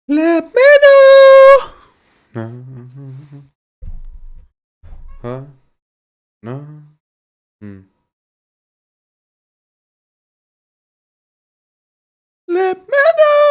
Let me know. No. Huh? No. Let me know.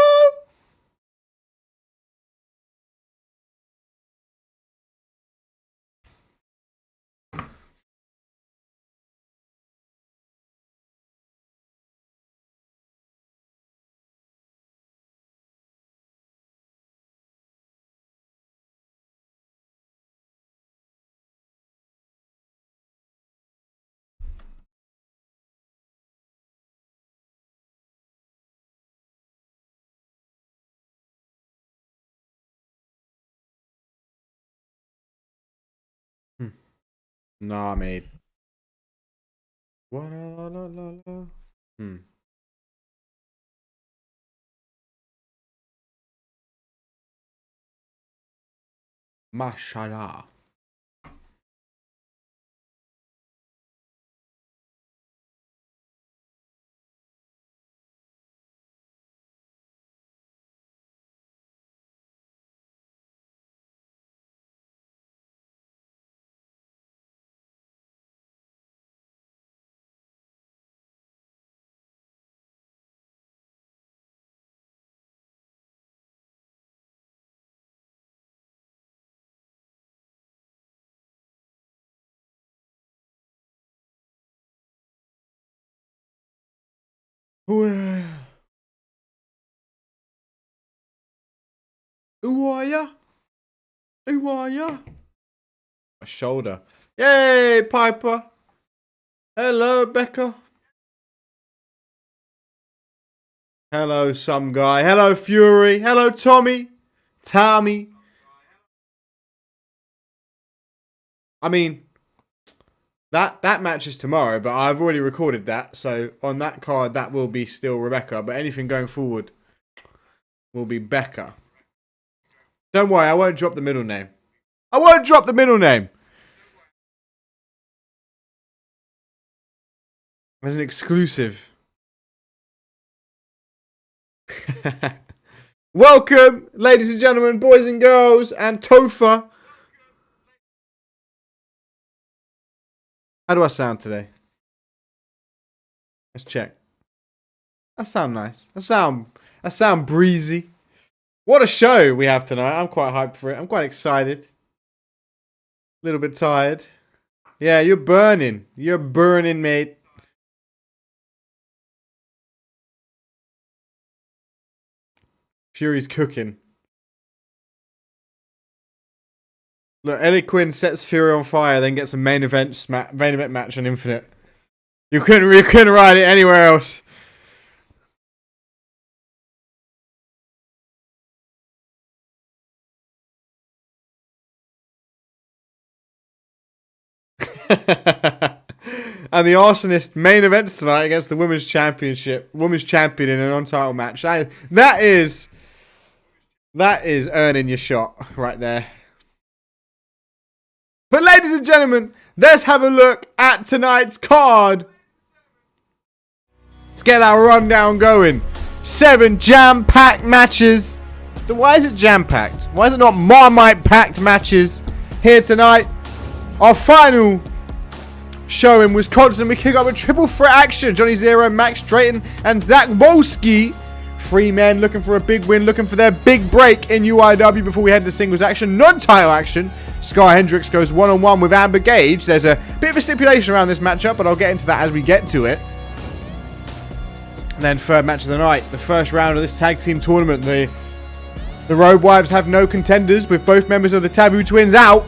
Nah, mate. What? La, la, la, la. Mashallah. Who are ya? Who are ya? My shoulder. Yay, Piper. Hello, Becca. Hello, some guy. Hello, Fury. Hello, Tommy. Tommy. I mean, that match is tomorrow, but I've already recorded that. So on that card, that will be still Rebecca. But anything going forward will be Becca. Don't worry, I won't drop the middle name. I won't drop the middle name. As an exclusive. Welcome, ladies and gentlemen, boys and girls, and Topher. How do I sound today? Let's check. I sound nice. I sound breezy. What a show we have tonight. I'm quite hyped for it. I'm quite excited. A little bit tired. Yeah, you're burning. You're burning, mate. Fury's cooking. Look, Ellie Quinn sets Fury on fire, then gets a main event match on Infinite. You couldn't ride it anywhere else. And the Arsonist main events tonight against the Women's Champion in a non-title match. That is earning your shot right there. But ladies and gentlemen, let's have a look at tonight's card. Let's get that rundown going. 7 jam-packed matches. Why is it jam-packed? Why is it not Marmite-packed matches here tonight? Our final show in Wisconsin, we kick off with triple threat action. Johnny Zero, Max Drayton, and Zach Wolski. 3 men looking for a big win, looking for their big break in UIW before we head to singles action. Non-title action. Sky Hendricks goes one-on-one with Amber Gage. There's a bit of a stipulation around this matchup, but I'll get into that as we get to it. And then third match of the night, the first round of this tag team tournament. The Road Wives have no contenders, with both members of the Taboo Twins out.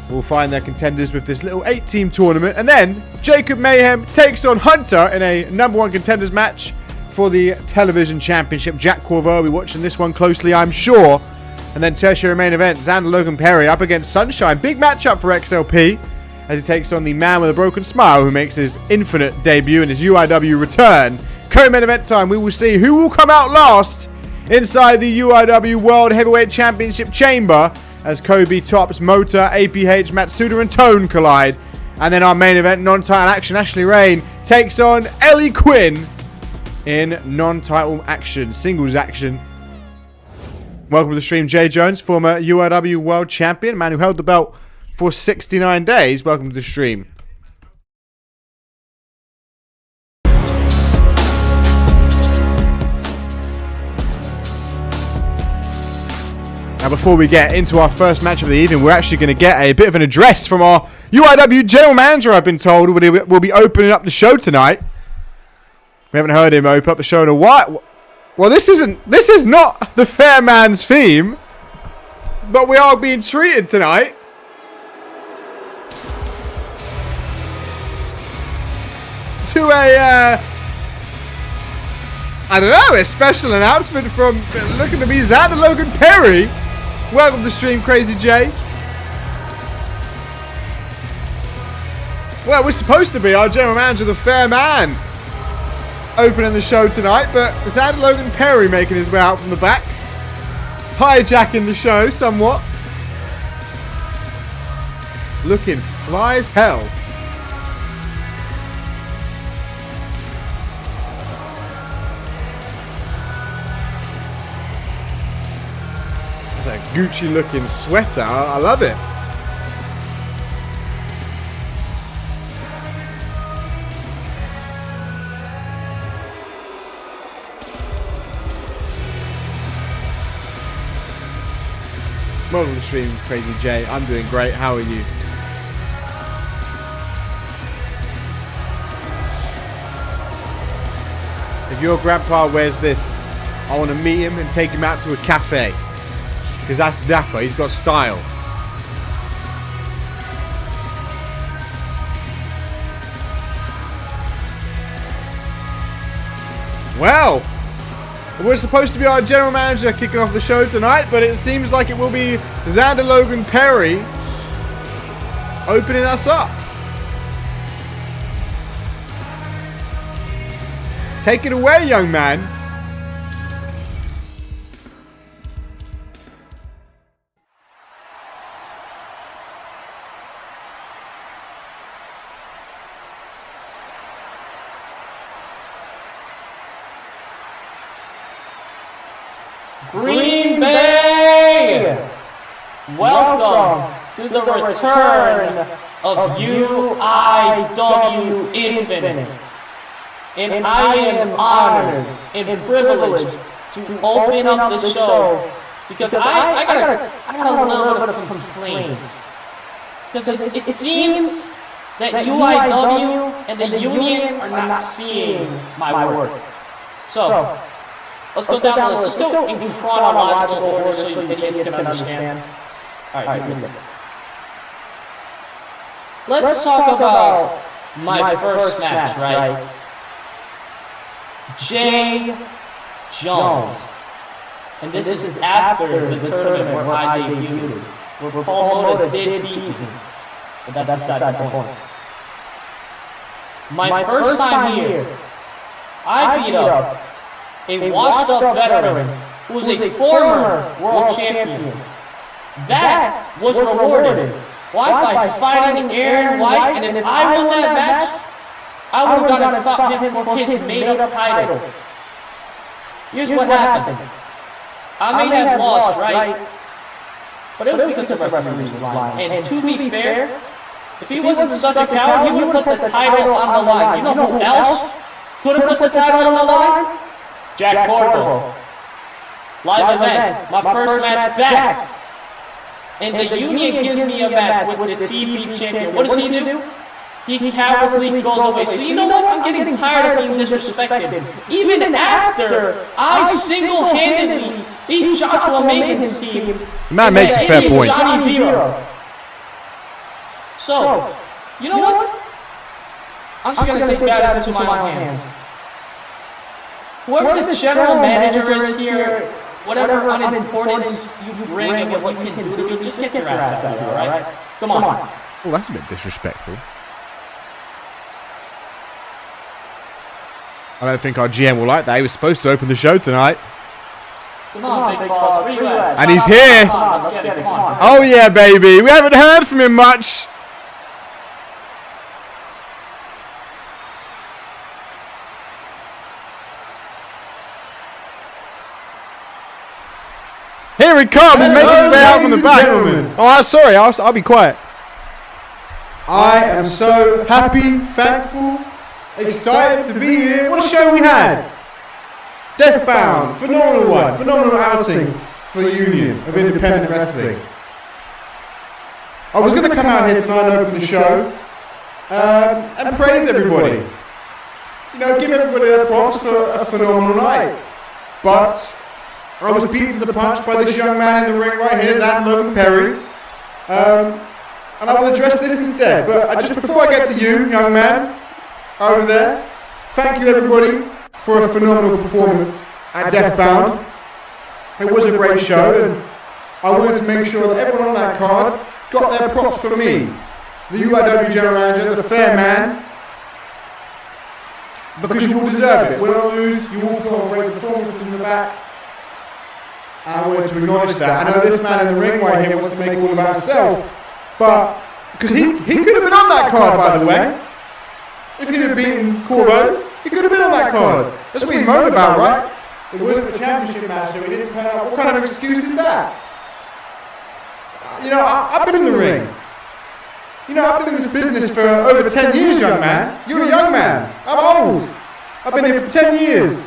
We'll find their contenders with this little 8-team tournament. And then Jacob Mayhem takes on Hunter in a #1 contenders match for the television championship. Jack Corver will be watching this one closely, I'm sure. And then tertiary main event, Xander Logan Perry up against Sunshine. Big matchup for XLP as he takes on the man with a broken smile who makes his Infinite debut and his UIW return. Co-main event time, we will see who will come out last inside the UIW World Heavyweight Championship chamber as Kobe tops Mota, APH, Matsuda and Tone collide. And then our main event, non-title action, Ashley Rain takes on Ellie Quinn in non-title action, singles action. Welcome to the stream, Jay Jones, former UIW World Champion, man who held the belt for 69 days. Welcome to the stream. Now, before we get into our first match of the evening, we're actually going to get a bit of an address from our UIW General Manager, I've been told, will be opening up the show tonight. We haven't heard him open up the show in a while. Well, this is not the fair man's theme, but we are being treated tonight. To a, I don't know, a special announcement from, looking to be Xander Logan Perry. Welcome to the stream, Crazy Jay. Well, we're supposed to be our general manager, the fair man, opening the show tonight, but Xander Logan Perry making his way out from the back, hijacking the show somewhat. Looking fly as hell. It's a Gucci looking sweater. I love it. Welcome to the stream, Crazy Jay. I'm doing great. How are you? If your grandpa wears this, I want to meet him and take him out to a cafe. Because that's dapper. He's got style. Well, we're supposed to be our general manager kicking off the show tonight, but it seems like it will be Xander Logan Perry opening us up. Take it away, young man. Green Bay! Welcome to the return of UIW Infinite. And I am honored and privileged to open up the show because I got a little bit of complaints. Because it seems that UIW and the union are not seeing my work. So, let's go down the list. Let's go in chronological order so you idiots can understand. Alright, here we go. Let's talk about my first match, right? Jay Jones. And this is after the tournament where I debuted, where Paul Mota did beat me. But that's beside the point. My first time here, I beat up a washed-up veteran who was a former world champion. That was rewarded. Why? By fighting Aaron White, and if I won that match, I would have gone and fought him for his made-up title. Here's what happened. I may have lost, right? But it was because the referee was lying. And to be fair, if he wasn't such a coward, he would have put the title on the line. You know who else could have put the title on the line? Jack Corbo. Live event, my first match back. And the union gives me a match with the TV champion. What does he do? He cowardly goes away. So you know what? I'm getting tired of being disrespected. Even after I single-handedly beat Joshua Magen's team. Man makes a fair point. Johnny Zero. So, you know what? I'm just going to take matters into my own hands. Whoever the general manager is here, whatever unimportance you bring and what you can do to me, just get your ass out of here, alright? Come on. Oh, that's a bit disrespectful. I don't think our GM will like that. He was supposed to open the show tonight. Come on, big boss, where you at? And he's here. Let's get it, come on. Oh yeah, baby. We haven't heard from him much. Here he comes, he's making his way out from the ladies and back. gentlemen. Oh, sorry, I'll be quiet. I am so happy, thankful, excited to be here. What a show we had. Deathbound, phenomenal one, phenomenal outing for the Union of Independent Wrestling. I was going to come out here tonight and open the show and praise everybody. You know, give everybody their props for a phenomenal night. But I was beaten to the punch by this young man in the ring right here, Zan Logan Perry. And I will address this instead. But just before I get to you, young man, over there, thank you everybody for a phenomenal performance at Deathbound. It was a great show, and I wanted to make sure that everyone on that card got their props from me, the UIW General Manager, the fair man, because you all deserve it. Win or lose, you all put on great performances in the back, and I wanted to acknowledge that. I know this man in the ring right here wants to make it all about himself, but because he could have been on that card, by the way. If he'd have beaten Corvo, he could have been on that card. That's what he's moaned about, right? It wasn't a championship match, so he didn't turn up. What kind of excuse is that? You know, I've been in the ring. You know, I've been in this business for over 10 years, young man. You're a young man. I'm old. I've been here for 10 years.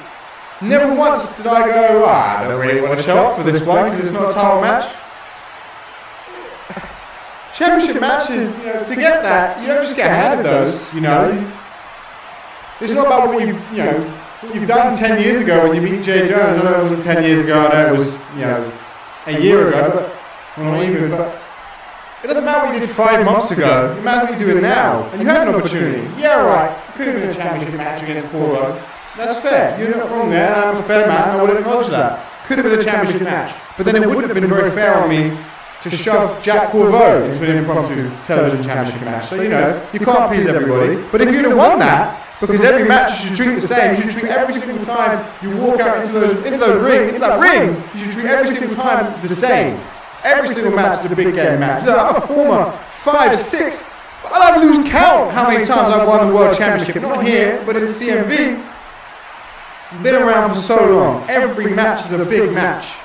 Never once did I go, I don't really want to show up for this one because it's not a title match. Championship matches, you know, to get that, you don't just get handed those, you know. It's not about what you've done 10 years ago when you beat Jay Jones. I know it wasn't 10 years ago, I know it was, a year ago, but, well, not even, but it doesn't matter what you did 5 months ago, it matters what you're doing now, and you had an opportunity. Yeah, right, it could have been a championship match against Corvo. That's fair, you're not wrong there, and I'm a fair man, and I would acknowledge that. Could have been a championship match, but then it wouldn't have been very fair on me to shove Jack Corvo into an impromptu television championship match. So, you can't please everybody. But if you'd have won that, because every match you should treat the same, you should treat every single time you walk out into that ring, you should treat every single time the same. Every single match is a big game match. Look, I'm a former 5, 6, I don't lose count how many times I've won the World Championship. Not here, but in CMV. Been around for so long. Every match is a big match.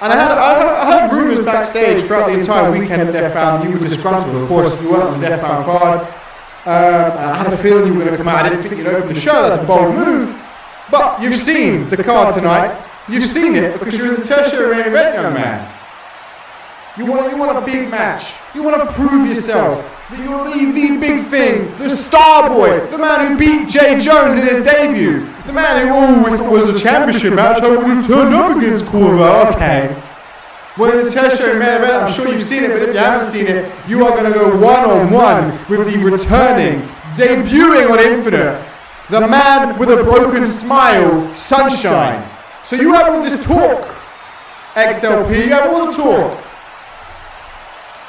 And I heard rumours backstage throughout the entire weekend at Deathbound. You were disgruntled, of course. You weren't on the Deathbound card. I had a feeling you were going to come out. I didn't think you'd open the show. That's a bold move. But you've seen the card tonight. You've seen it because you're in the tertiary main event, young man. You want a big match. You want to prove yourself that you're the big thing, the star boy, the man who beat Jay Jones in his debut, the man who, if it was a championship match, I would have turned up against Corvo. Okay. Well, in the tertiary main event, I'm sure you've seen it, but if you haven't seen it, you are going to go one-on-one with the returning, debuting on Infinite, the man with a broken smile, Sunshine. So you have all this talk, XLP, you have all the talk.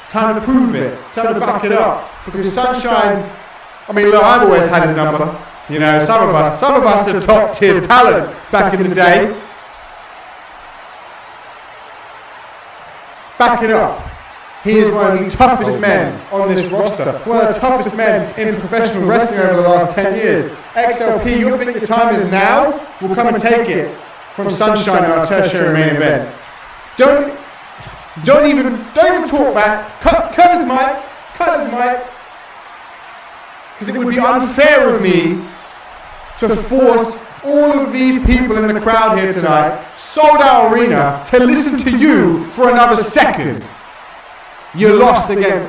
Time to prove it. Time to back it up. Because Sunshine, I mean, look, I've always had his number. You know, some of us are top tier talent back in the day. Back it up. He is one of the toughest men on this roster. One of the toughest men in professional wrestling over the last 10 years. XLP, you think the time is now? We'll come and take it from Sunshine in our tertiary main event. Don't even talk back. Cut his mic. Because it would be unfair of me to force all of these people in the crowd here tonight, sold out arena, to listen to you for another second. You're lost against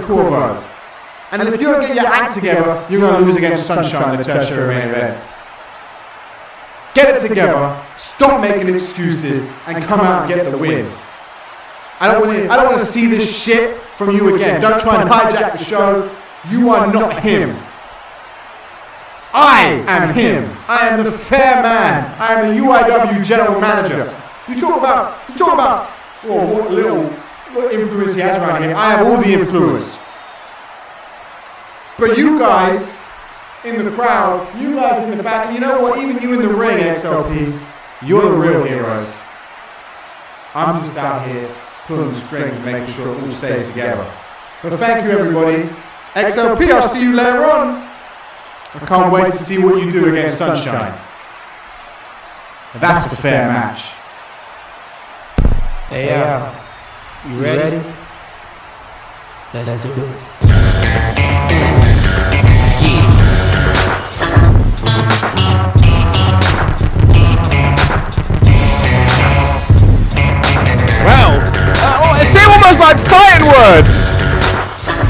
Corvo. And if you don't get your act together, you're going to lose against Sunshine, the tertiary main event. Get it together, stop making excuses, and come out and get the win. I don't want to see this shit from you again. Don't try and hijack the show. You are not him. I am him. I am the fair man. I am the UIW general manager. You talk about what little influence he has around here. I have all the influence. But you guys in the crowd, you guys in the back, and you know what? Even you in the ring, XLP, you're the real heroes. I'm just out here pulling the strings and making sure it all stays together. But thank you, everybody. XLP, I'll see you later on. I can't wait to see what you do against Sunshine. That's a fair match. Hey, you ready? Let's do it. Well, it seemed almost like fighting words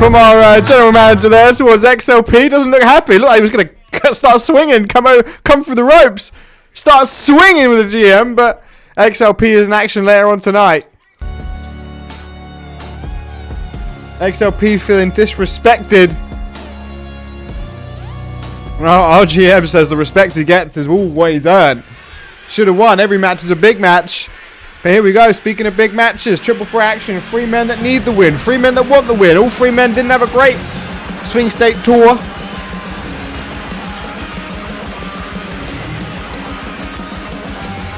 from our general manager there towards XLP. Doesn't look happy. Looked like he was going to start swinging, come through the ropes, start swinging with the GM, but XLP is in action later on tonight. XLP feeling disrespected. Well, our GM says the respect he gets is all what he's earned. Should have won. Every match is a big match. But here we go. Speaking of big matches, triple threat action. 3 men that need the win. 3 men that want the win. All 3 men didn't have a great swing state tour.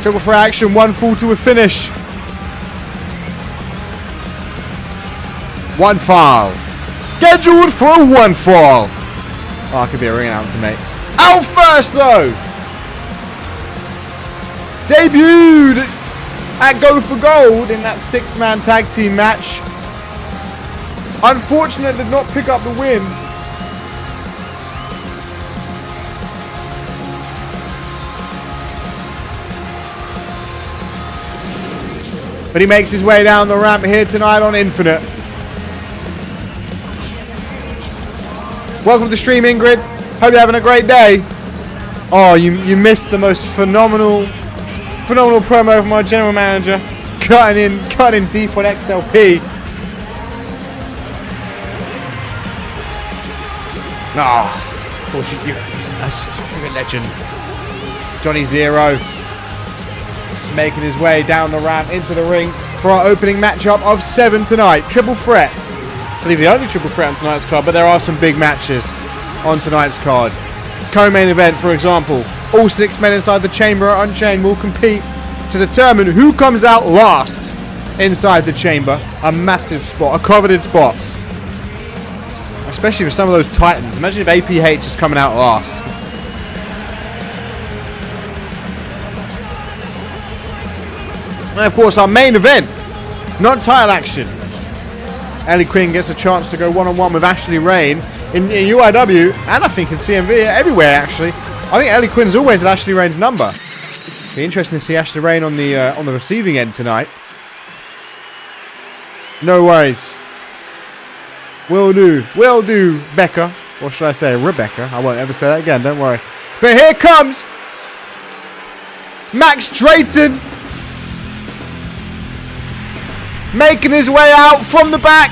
Triple threat action. 1 fall to a finish. 1 fall. Scheduled for a 1 fall. Oh, I could be a ring announcer, mate. Out first, though. Debuted at Go for Gold in that 6-man tag team match. Unfortunately, did not pick up the win. But he makes his way down the ramp here tonight on Infinite. Welcome to the stream, Ingrid. Hope you're having a great day. Oh, you missed the most phenomenal promo from our general manager. Cutting in deep on XLP. Of course you're a legend. Johnny Zero making his way down the ramp into the ring for our opening matchup of 7 tonight. Triple threat. I believe the only triple threat on tonight's card, but there are some big matches on tonight's card. Co-main event, for example, all 6 men inside the chamber at Unchained will compete to determine who comes out last inside the chamber. A massive spot, a coveted spot, especially for some of those titans. Imagine if APH is coming out last. And of course, our main event, not title action. Ellie Quinn gets a chance to go one-on-one with Ashley Rain in UIW, and I think in CMV, everywhere actually. I think Ellie Quinn's always at Ashley Rain's number. Be interesting to see Ashley Rain on the receiving end tonight. No worries. Will do, Becca. Or should I say Rebecca? I won't ever say that again, don't worry. But here comes Max Drayton, making his way out from the back.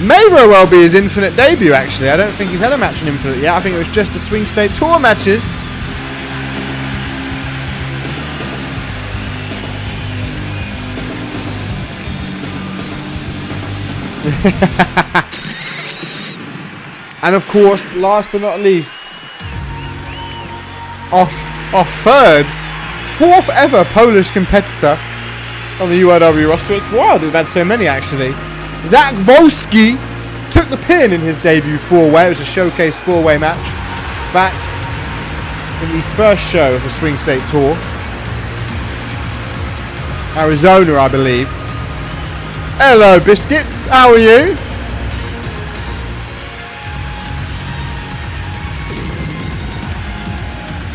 May very well be his Infinite debut, actually. I don't think he's had a match in Infinite yet. I think it was just the Swing State Tour matches. And of course, last but not least, our fourth ever Polish competitor on the UIW roster. It's wild we've had so many, actually. Zach Wolski took the pin in his debut 4-way. It was a showcase 4-way match back in the first show of the Swing State Tour. Arizona, I believe. Hello, Biscuits. How are you?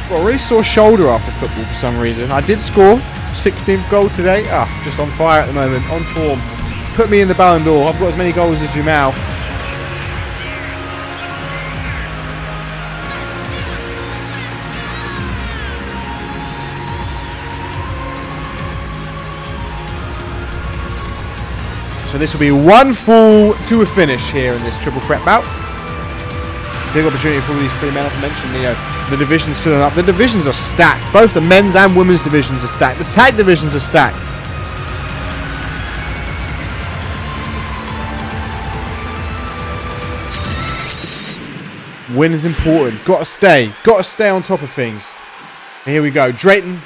Got a really sore shoulder after football for some reason. I did score 16th goal today. Just on fire at the moment, on form. Put me in the Ballon d'Or. I've got as many goals as Jamal. So this will be 1 fall to a finish here in this triple threat bout. Big opportunity for all these 3 men. As I mentioned, the divisions filling up. The divisions are stacked. Both the men's and women's divisions are stacked. The tag divisions are stacked. Win is important. Got to stay on top of things. And here we go. Drayton,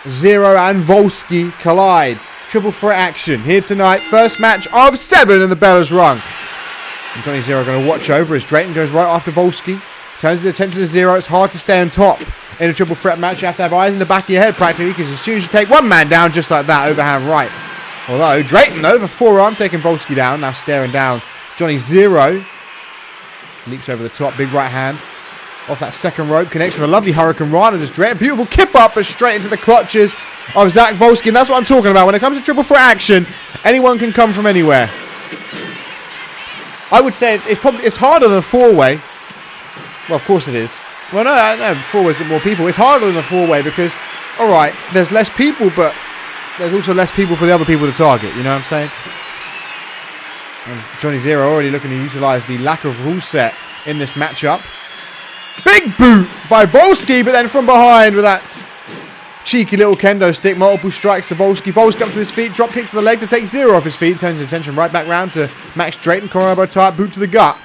Zero and Wolski collide. Triple threat action here tonight. First match of 7 and the bell has rung. And Johnny Zero going to watch over as Drayton goes right after Wolski. Turns his attention to Zero. It's hard to stay on top In a triple threat match, you have to have eyes in the back of your head practically, because as soon as you take one man down, just like that, overhand right. Although, Drayton over forearm, taking Volsky down, now staring down Johnny Zero. Leaps over the top, big right hand. Off that second rope, connects with a lovely Hurricane Rana, just Drayton. Beautiful kip up, but straight into the clutches of Zach Volsky. And that's what I'm talking about. When it comes to triple threat action, anyone can come from anywhere. I would say it's harder than a four-way. Well, of course it is. Well, no, four-way's got more people. It's harder than a four-way because, all right, there's less people, but there's also less people for the other people to target. You know what I'm saying? And Johnny Zero already looking to utilise the lack of rule set in this matchup. Big boot by Volsky, but then from behind with that cheeky little kendo stick. Multiple strikes to Volsky. Volsky up to his feet. Drop kick to the leg to take Zero off his feet. Turns his attention right back round to Max Drayton. Corner elbow tie, boot to the gut.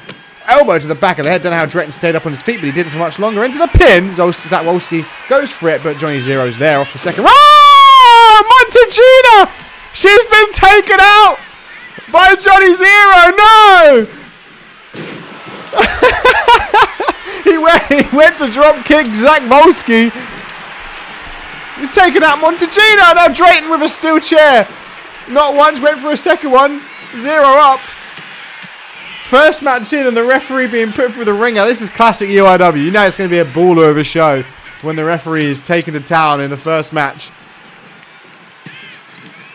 Elbow to the back of the head. Don't know how Drayton stayed up on his feet, but he didn't for much longer. Into the pin. Zach Volsky goes for it, but Johnny Zero's there off the second. Oh! Montagina! She's been taken out by Johnny Zero. No! he went to drop kick Zach Volsky. He's taken out Montagina. Now Drayton with a steel chair. Not once, went for a second one. Zero up. First match in and the referee being put through the ringer. This is classic UIW. You know it's going to be a baller of a show when the referee is taken to town in the first match.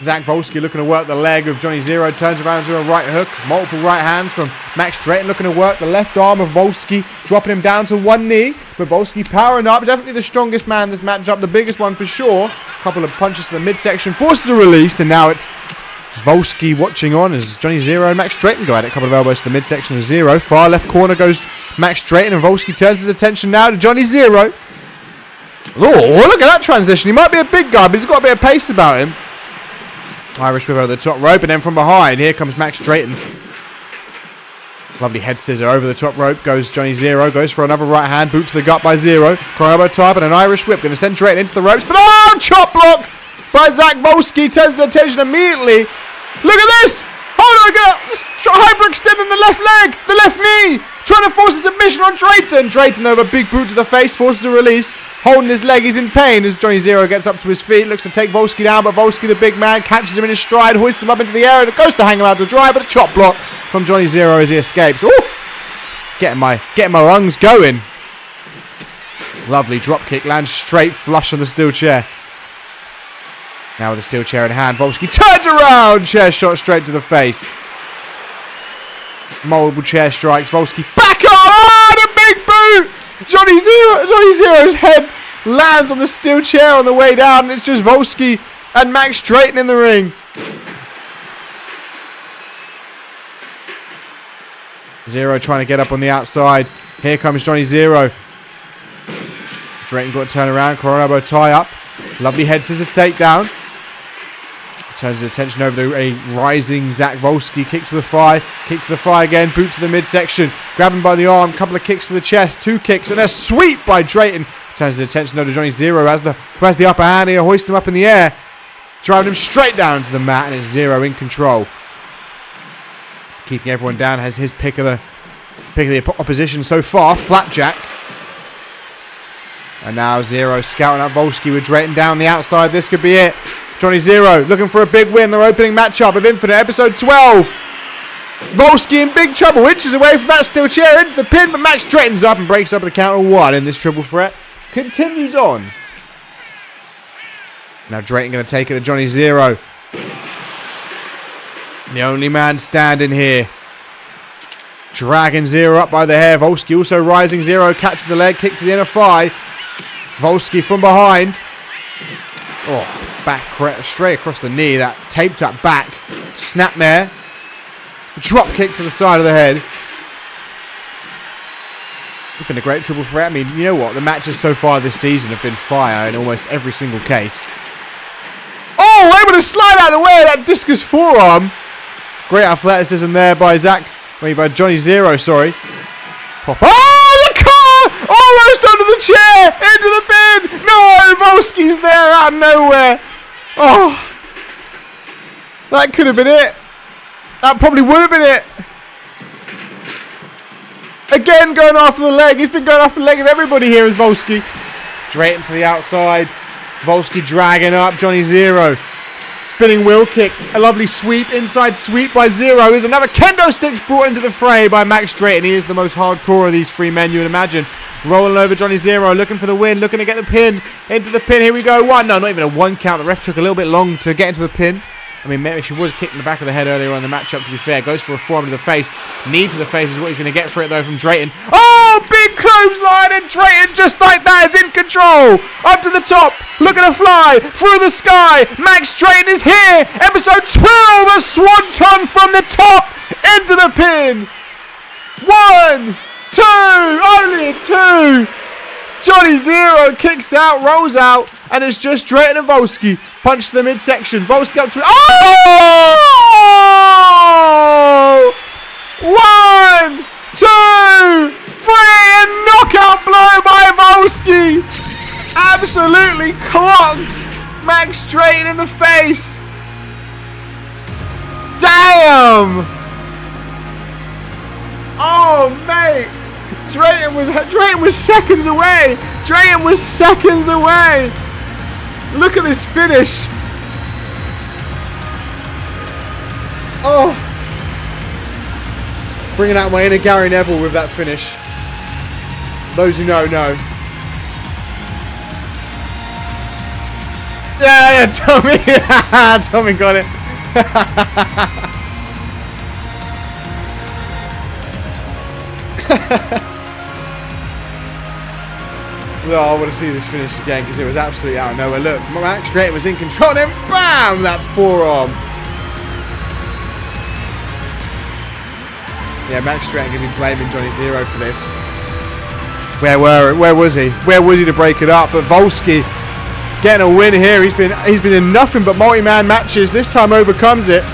Zach Volsky looking to work the leg of Johnny Zero. Turns around to a right hook. Multiple right hands from Max Drayton. Looking to work the left arm of Volsky. Dropping him down to one knee. But Volsky powering up. Definitely the strongest man in this matchup. The biggest one for sure. Couple of punches to the midsection. Forces a release. And now it's Volsky watching on as Johnny Zero and Max Drayton go at it. Couple of elbows to the midsection of Zero. Far left corner goes Max Drayton. And Volsky turns his attention now to Johnny Zero. Oh, look at that transition. He might be a big guy, but he's got a bit of pace about him. Irish whip over the top rope, and then from behind, here comes Max Drayton. Lovely head scissor over the top rope. Goes Johnny Zero. Goes for another right hand. Boot to the gut by Zero. Elbow tie, and an Irish whip. Going to send Drayton into the ropes. But oh, chop block by Zach Volsky. Turns his attention immediately. Look at this. Hold on, hyperextending the left leg. The left knee. Trying to force a submission on Drayton. Drayton over, big boot to the face. Forces a release. Holding his leg, he's in pain as Johnny Zero gets up to his feet. Looks to take Volsky down, but Volsky, the big man, catches him in his stride, hoists him up into the air, and it goes to hang him out to dry, but a chop block from Johnny Zero as he escapes. Ooh! Getting my lungs going. Lovely drop kick, lands straight flush on the steel chair. Now with the steel chair in hand, Volsky turns around, chair shot straight to the face. Multiple chair strikes, Volsky back on, the big boot! Johnny Zero's head lands on the steel chair on the way down, and it's just Volsky and Max Drayton in the ring. Zero trying to get up on the outside. Here comes Johnny Zero. Drayton got to turn around, corner elbow tie up. Lovely head scissors takedown. Turns his attention over to a rising Zach Volsky. Kick to the thigh again. Boot to the midsection. Grab him by the arm. Couple of kicks to the chest. 2 kicks and a sweep by Drayton. Turns his attention over to Johnny Zero who has the upper hand here. Hoists him up in the air. Driving him straight down to the mat, and it's Zero in control. Keeping everyone down. Has his pick of the opposition so far. Flapjack. And now Zero scouting out Volsky with Drayton down the outside. This could be it. Johnny Zero looking for a big win. Their opening matchup of Infinite, episode 12. Volsky in big trouble. Inches away from that steel chair into the pin, but Max Drayton's up and breaks up the count of 1 in this triple threat. Continues on. Now Drayton going to take it to Johnny Zero. The only man standing here. Dragging Zero up by the hair. Volsky also rising. Zero catches the leg. Kick to the inner thigh. Volsky from behind. Oh. Back straight across the knee, that taped up back. Snap there. Drop kick to the side of the head. It's been a great triple threat. I mean, you know what? The matches so far this season have been fire in almost every single case. Oh, able to slide out of the way of that discus forearm. Great athleticism there by Johnny Zero, sorry. Pop. Oh, the car! Almost under the chair! Into the bin! No! Volsky's there out of nowhere. Oh, that could have been it. That probably would have been it. Again, going after the leg. He's been going after the leg of everybody here as Volsky. Drayton to the outside. Volsky dragging up Johnny Zero. Spinning wheel kick. A lovely sweep. Inside sweep by Zero. Is another kendo sticks brought into the fray by Max Drayton. He is the most hardcore of these three men, you would imagine. Rolling over Johnny Zero. Looking for the win. Looking to get the pin. Into the pin. Here we go. One. No, not even a one count. The ref took a little bit long to get into the pin. I mean, maybe she was kicked in the back of the head earlier on in the matchup, to be fair. Goes for a forearm to the face. Knee to the face is what he's going to get for it, though, from Drayton. Oh, big clothesline, and Drayton, just like that, is in control. Up to the top, looking to fly through the sky. Max Drayton is here. Episode 12, a swanton from the top into the pin. 1, 2, only a 2. Johnny Zero kicks out, rolls out, and it's just Drayton and Volsky. Punch to the midsection. Volsky up to it. Oh! 1, 2, 3, and knockout blow by Volsky. Absolutely clocks Max Drayton in the face. Damn! Oh, mate. Drayton was seconds away. Drayton was seconds away. Look at this finish. Oh. Bringing out my inner Gary Neville with that finish. Those who know, know. Yeah, Tommy. Tommy got it. Oh, I want to see this finish again because it was absolutely out of nowhere. Look, Max Drayton was in control and then BAM! That forearm. Yeah, Max Drayton going to be blaming Johnny Zero for this. Where was he? Where was he to break it up? But Volsky getting a win here. He's been in nothing but multi-man matches. This time overcomes it.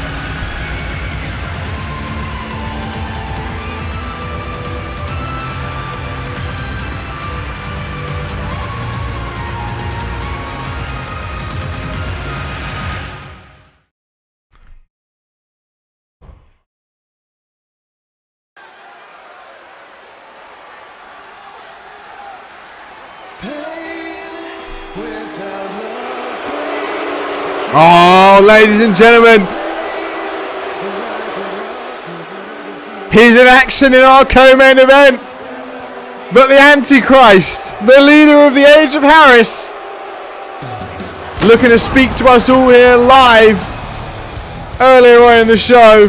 Oh, ladies and gentlemen, he's in action in our co-main event. But the Antichrist, the leader of the Age of Harris, looking to speak to us all here live earlier on in the show.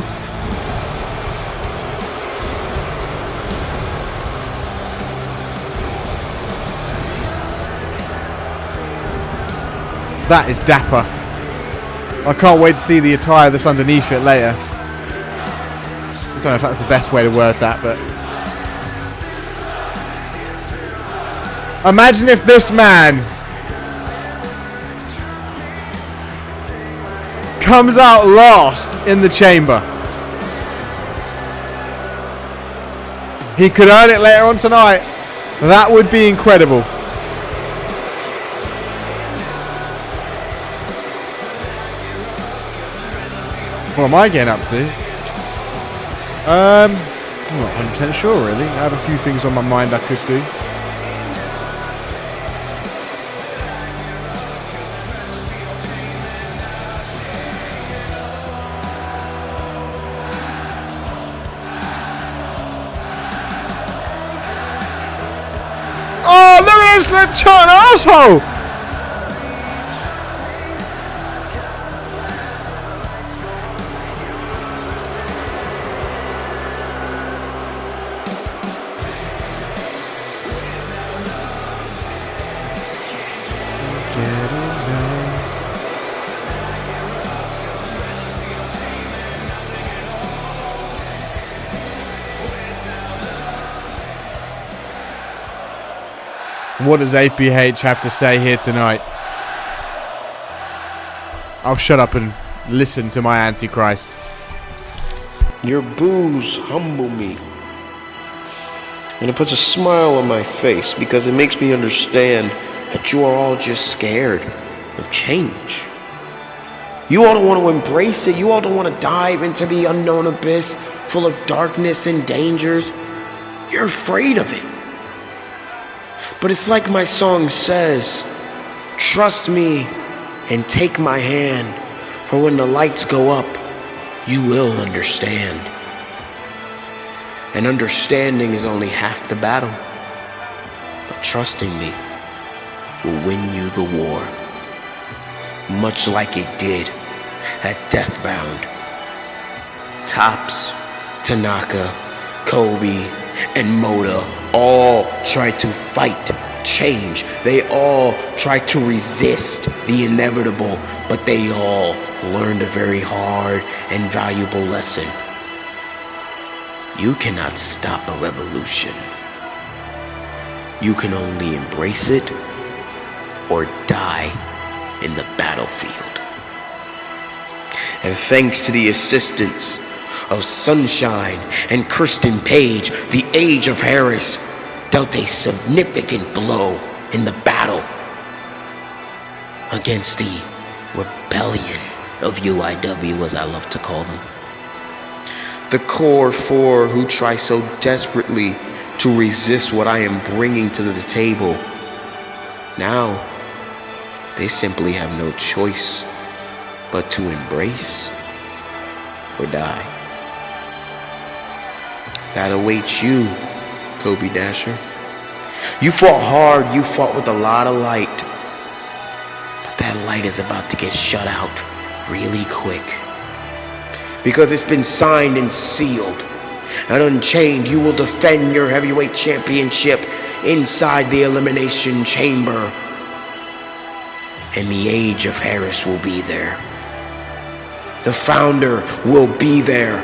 That is dapper. I can't wait to see the attire that's underneath it later. I don't know if that's the best way to word that, but... Imagine if this man comes out last in the chamber. He could earn it later on tonight. That would be incredible. What am I getting up to? I'm not 100% sure really. I have a few things on my mind I could do. Oh, look at this China asshole! What does APH have to say here tonight? I'll shut up and listen to my Antichrist. Your boos humble me. And it puts a smile on my face because it makes me understand that you are all just scared of change. You all don't want to embrace it. You all don't want to dive into the unknown abyss full of darkness and dangers. You're afraid of it. But it's like my song says, trust me and take my hand, for when the lights go up, you will understand. And understanding is only half the battle, but trusting me will win you the war, much like it did at Deathbound. Tops, Tanaka, Kobe, and Moda all tried to fight change. They all tried to resist the inevitable, but they all learned a very hard and valuable lesson. You cannot stop a revolution. You can only embrace it or die in the battlefield. And thanks to the assistance of Sunshine and Kristen Page, the Age of Harris dealt a significant blow in the battle against the rebellion of UIW, as I love to call them. The core four who try so desperately to resist what I am bringing to the table. Now, they simply have no choice but to embrace or die. That awaits you, Kobe Dasher. You fought hard, you fought with a lot of light. But that light is about to get shut out really quick. Because it's been signed and sealed. And Unchained, you will defend your heavyweight championship inside the Elimination Chamber. And the Age of Harris will be there. The founder will be there.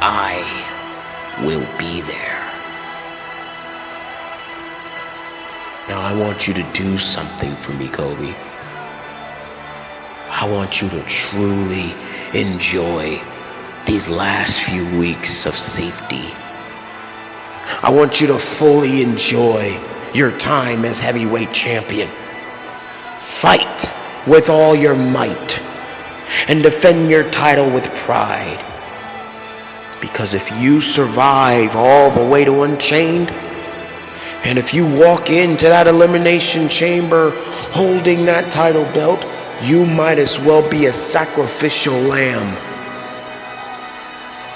I will be there. Now I want you to do something for me, Kobe. I want you to truly enjoy these last few weeks of safety. I want you to fully enjoy your time as heavyweight champion. Fight with all your might and defend your title with pride. Because if you survive all the way to Unchained, and if you walk into that Elimination Chamber holding that title belt, you might as well be a sacrificial lamb.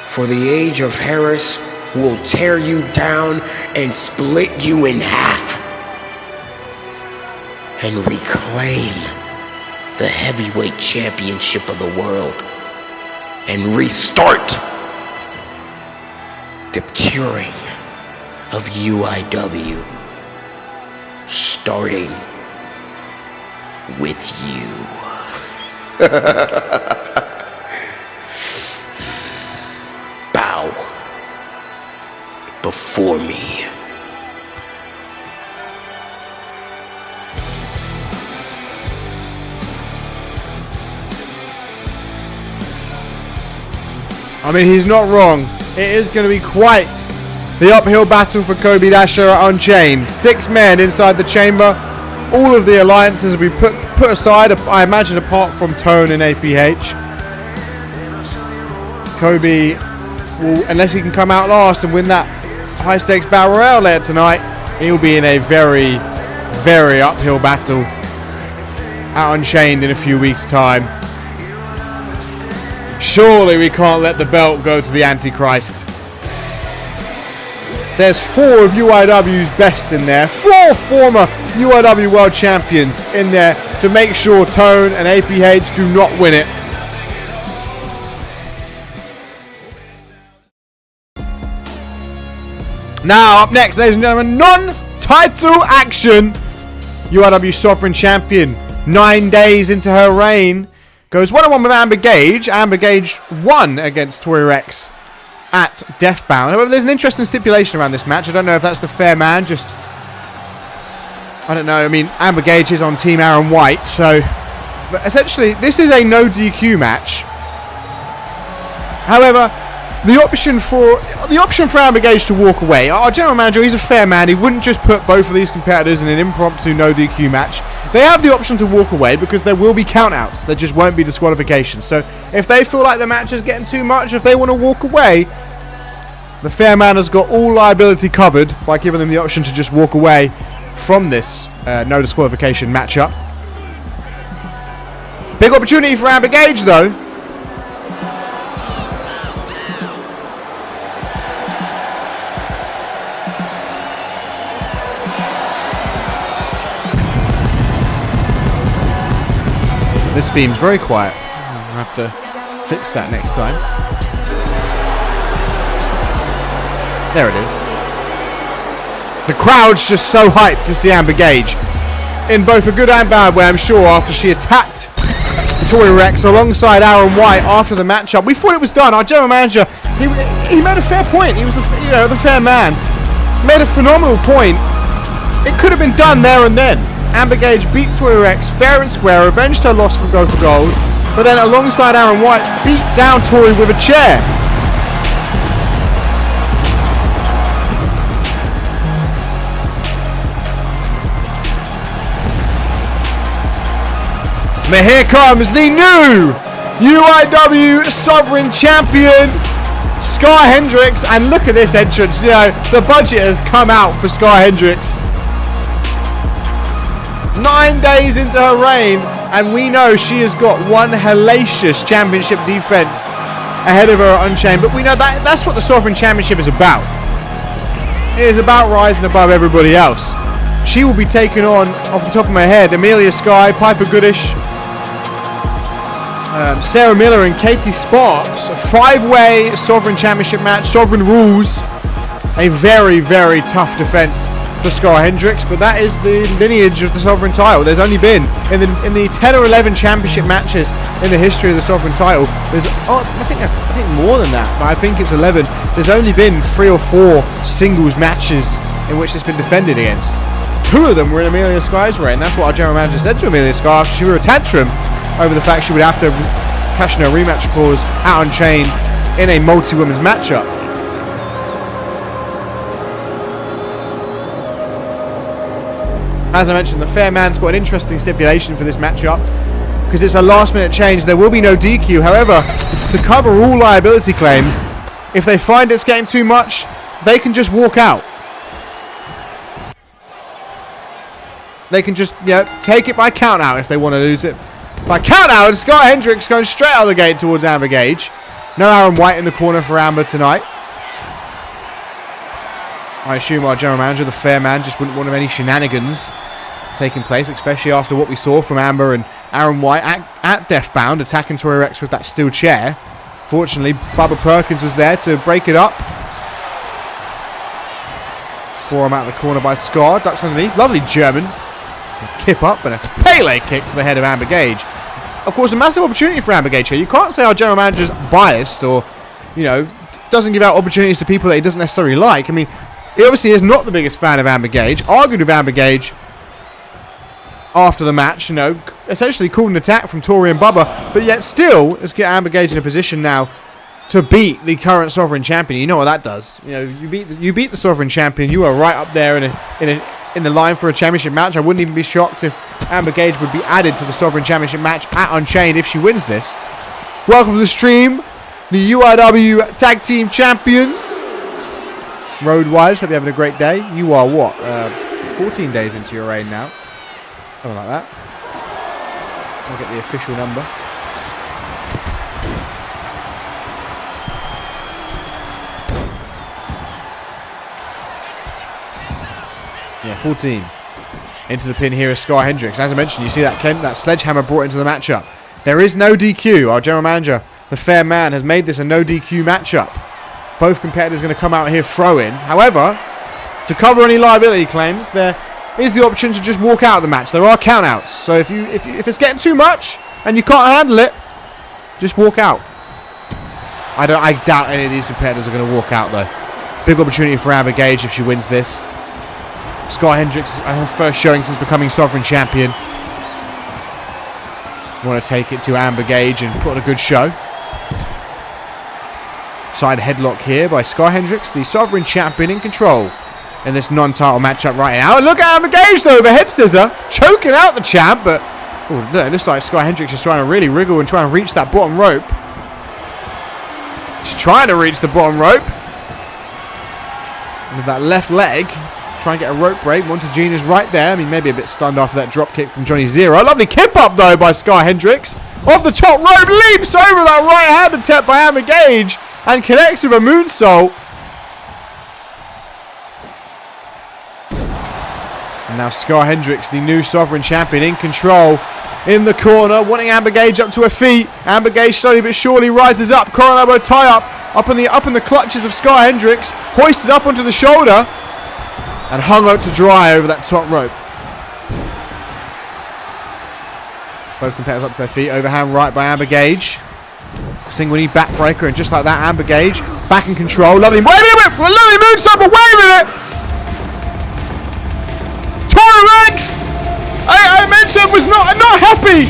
For the Age of Harris will tear you down and split you in half and reclaim the heavyweight championship of the world and restart the curing of UIW, starting with you. Bow before me. I mean, he's not wrong. It is going to be quite the uphill battle for Kobe Dasher at Unchained. 6 men inside the chamber. All of the alliances we put aside, I imagine, apart from Tone and APH. Kobe will, unless he can come out last and win that high stakes battle royale later tonight, he will be in a very, very uphill battle at Unchained in a few weeks' time. Surely we can't let the belt go to the Antichrist. There's 4 of UIW's best in there. 4 former UIW World Champions in there to make sure Tone and APH do not win it. Now, up next, ladies and gentlemen, non-title action. UIW Sovereign Champion, 9 days into her reign, goes 1-on-1 with Amber Gage. Amber Gage won against Tori Rex at Deathbound. However, there's an interesting stipulation around this match. I don't know if that's the fair man. I don't know. I mean, Amber Gage is on Team Aaron White, so... But essentially, this is a no DQ match. However, the option for Amber Gage to walk away, our general manager, he's a fair man. He wouldn't just put both of these competitors in an impromptu no DQ match. They have the option to walk away because there will be countouts. There just won't be disqualifications. So if they feel like the match is getting too much, if they want to walk away, The fair man has got all liability covered by giving them the option to just walk away from this no disqualification matchup. Big opportunity for Amber Gage, though. This theme's very quiet. I'll have to fix that next time. There it is. The crowd's just so hyped to see Amber Gage. In both a good and bad way, I'm sure, after she attacked Tori Rex alongside Aaron White after the matchup. We thought it was done. Our general manager, he made a fair point. He was the fair man. Made a phenomenal point. It could have been done there and then. Amber Gage beat Tori Rex fair and square, avenged her loss from Go for Gold, but then alongside Aaron White, beat down Tori with a chair. But here comes the new UIW Sovereign Champion, Scar Hendricks, and look at this entrance. You know, the budget has come out for Scar Hendricks. 9 days into her reign, and we know she has got one hellacious championship defense ahead of her at Unchained, but we know that's what the Sovereign Championship is about. It is about rising above everybody else. She will be taking on, off the top of my head, Amelia Sky, Piper Goodish, Sarah Miller and Katie Sparks. A 5-way Sovereign Championship match, Sovereign rules. A very, very tough defense for Scar Hendricks, but that is the lineage of the Sovereign title. There's only been, in the 10 or 11 championship matches in the history of the Sovereign title, there's, I think more than that, but I think it's 11. There's only been 3 or 4 singles matches in which it's been defended against. 2 of them were in Amelia Sky's reign. That's what our general manager said to Amelia Sky after she threw a tantrum over the fact she would have to cash in her rematch clause out Unchained in a multi-women's matchup. As I mentioned, the fair man's got an interesting stipulation for this matchup because it's a last-minute change. There will be no DQ. However, to cover all liability claims, if they find it's getting too much, they can just walk out. They can just, take it by count out if they want to lose it. By count out, Scar Hendricks going straight out of the gate towards Amber Gage. No Aaron White in the corner for Amber tonight. I assume our general manager, the fair man, just wouldn't want any shenanigans taking place, especially after what we saw from Amber and Aaron White at Deathbound, attacking Tori Rex with that steel chair. Fortunately, Bubba Perkins was there to break it up. Forearm out of the corner by Scar, ducks underneath. Lovely German kip up and a Pele kick to the head of Amber Gage. Of course, a massive opportunity for Amber Gage here. You can't say our general manager's biased or, doesn't give out opportunities to people that he doesn't necessarily like. I mean, he obviously is not the biggest fan of Amber Gage. Argued with Amber Gage after the match, essentially called an attack from Tori and Bubba, but yet still has get Amber Gage in a position now to beat the current Sovereign Champion. You know what that does. You beat the Sovereign Champion. You are right up there in the line for a championship match. I wouldn't even be shocked if Amber Gage would be added to the Sovereign Championship match at Unchained if she wins this. Welcome to the stream, the UIW Tag Team Champions. Road-wise, hope you're having a great day. You are what? 14 days into your reign now. Something like that. I'll get the official number. Yeah, 14. Into the pin here is Scar Hendricks. As I mentioned, you see that sledgehammer brought into the matchup. There is no DQ. Our general manager, the fair man, has made this a no DQ matchup. Both competitors are going to come out here throwing. However, to cover any liability claims, there is the option to just walk out of the match. There are countouts. So if it's getting too much and you can't handle it, just walk out. I doubt any of these competitors are going to walk out though. Big opportunity for Amber Gage if she wins this. Scar Hendricks, her first showing since becoming Sovereign Champion. You want to take it to Amber Gage and put on a good show. Side headlock here by Scar Hendricks, the Sovereign Champion in control in this non-title matchup right now. And look at Amber Gage though, the head scissor, choking out the champ, but it looks like Scar Hendricks is trying to really wriggle and try and reach that bottom rope. She's trying to reach the bottom rope. With that left leg, try and get a rope break. Montagina's right there. I mean, maybe a bit stunned after that drop kick from Johnny Zero. Lovely kip up, though, by Sky Hendricks. Off the top rope, leaps over that right hand attempt by Amber Gage and connects with a moonsault. And now Sky Hendricks, the new Sovereign Champion, in control. In the corner, wanting Amber Gage up to her feet. Amber Gage slowly but surely rises up. Coral elbow tie up in the clutches of Sky Hendricks, hoisted up onto the shoulder, and hung out to dry over that top rope. Both competitors up to their feet. Overhand right by Amber Gage. Single knee backbreaker, and just like that, Amber Gage back in control. Lovely, wait a minute, lovely moonsault, but wait a minute. Tori Rex, I mentioned, was not happy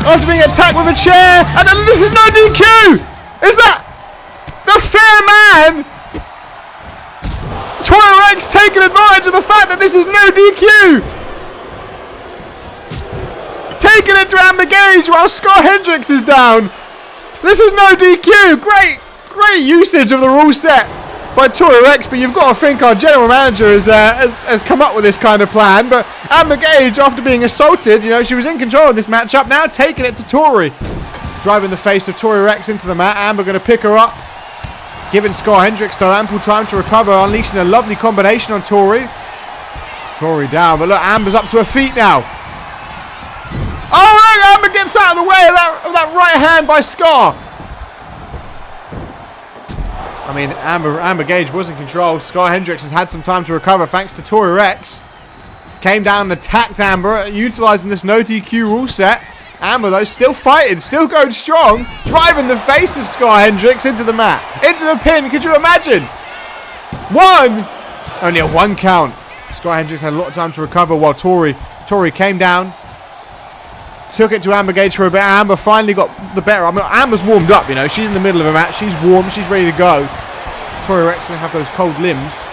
after being attacked with a chair, and this is no DQ. Is that the fair man? Tori Rex taking advantage of the fact that this is no DQ. Taking it to Amber Gage while Scott Hendricks is down. This is no DQ. Great usage of the rule set by Tori Rex, but you've got to think our general manager has come up with this kind of plan. But Amber Gage, after being assaulted, she was in control of this matchup, now taking it to Tori. Driving the face of Tori Rex into the mat. Amber going to pick her up. Giving Scott Hendricks, though, ample time to recover, unleashing a lovely combination on Tori. Tori down, but look, Amber's up to her feet now. Oh, look, Amber gets out of the way of that right hand by Scar. I mean, Amber Gage was in control. Scar Hendricks has had some time to recover thanks to Tori Rex. Came down and attacked Amber, utilising this no DQ rule set. Amber, though, still fighting, still going strong, driving the face of Scar Hendricks into the mat, into the pin. Could you imagine? Only a 1 count. Scar Hendricks had a lot of time to recover while Tori came down, took it to Amber Gage for a bit. Amber finally got the better. I mean, Amber's warmed up, She's in the middle of a match. She's warm. She's ready to go. Tori Rex going to have those cold limbs.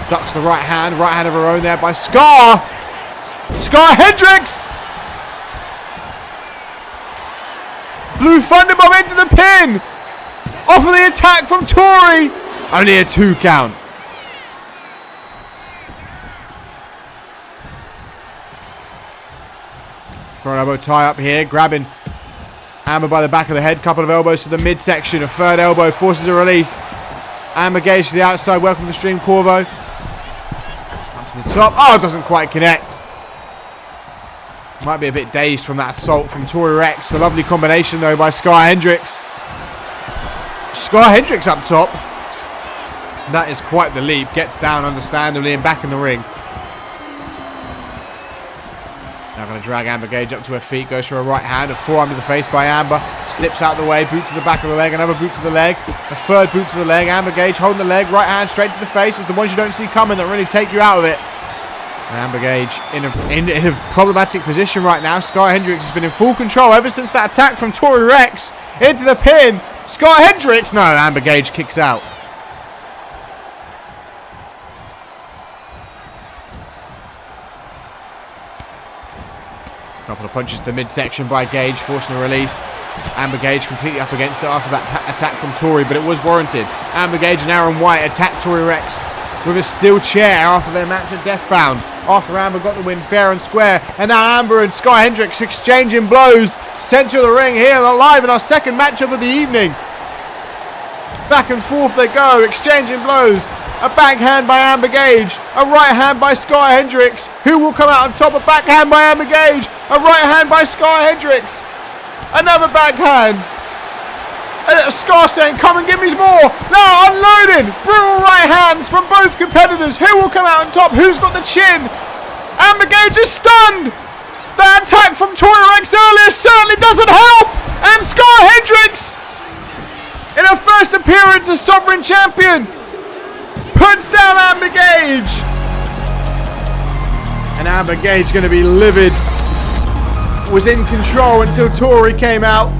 Ducks the right hand of her own there by Scar. Scar Hendricks. Blue Thunderbomb into the pin. Off of the attack from Tori. Only a 2 count. Front elbow tie up here, grabbing Amber by the back of the head. Couple of elbows to the midsection. A third elbow forces a release. Amber Gage to the outside. Welcome to the stream, Corvo. Up to the top. Oh, it doesn't quite connect. Might be a bit dazed from that assault from Tori Rex. A lovely combination, though, by Sky Hendricks. Sky Hendricks up top. That is quite the leap. Gets down, understandably, and back in the ring. Now going to drag Amber Gage up to her feet. Goes for a right hand. A forearm to the face by Amber. Slips out of the way. Boot to the back of the leg. Another boot to the leg. A third boot to the leg. Amber Gage holding the leg. Right hand straight to the face. It's the ones you don't see coming that really take you out of it. And Amber Gage in a problematic position right now. Sky Hendricks has been in full control ever since that attack from Tori Rex into the pin. Sky Hendricks. No, Amber Gage kicks out. Couple of punches to the midsection by Gage, forcing a release. Amber Gage completely up against it after that attack from Tori, but it was warranted. Amber Gage and Aaron White attacked Tori Rex with a steel chair after their match at Deathbound. After Amber got the win fair and square, and now Amber and Sky Hendricks exchanging blows. Centre of the ring here, live in our second matchup of the evening. Back and forth they go, exchanging blows. A backhand by Amber Gage. A right hand by Sky Hendricks. Who will come out on top? A backhand by Amber Gage. A right hand by Sky Hendricks. Another backhand. And Scar saying, come and give me more. Now unloading. Brutal right hands from both competitors. Who will come out on top? Who's got the chin? Amber Gage is stunned. That attack from Tori Rex earlier certainly doesn't help. And Scar Hendricks, in her first appearance as Sovereign Champion, puts down Amber Gage. And Amber Gage going to be livid. Was in control until Tori came out.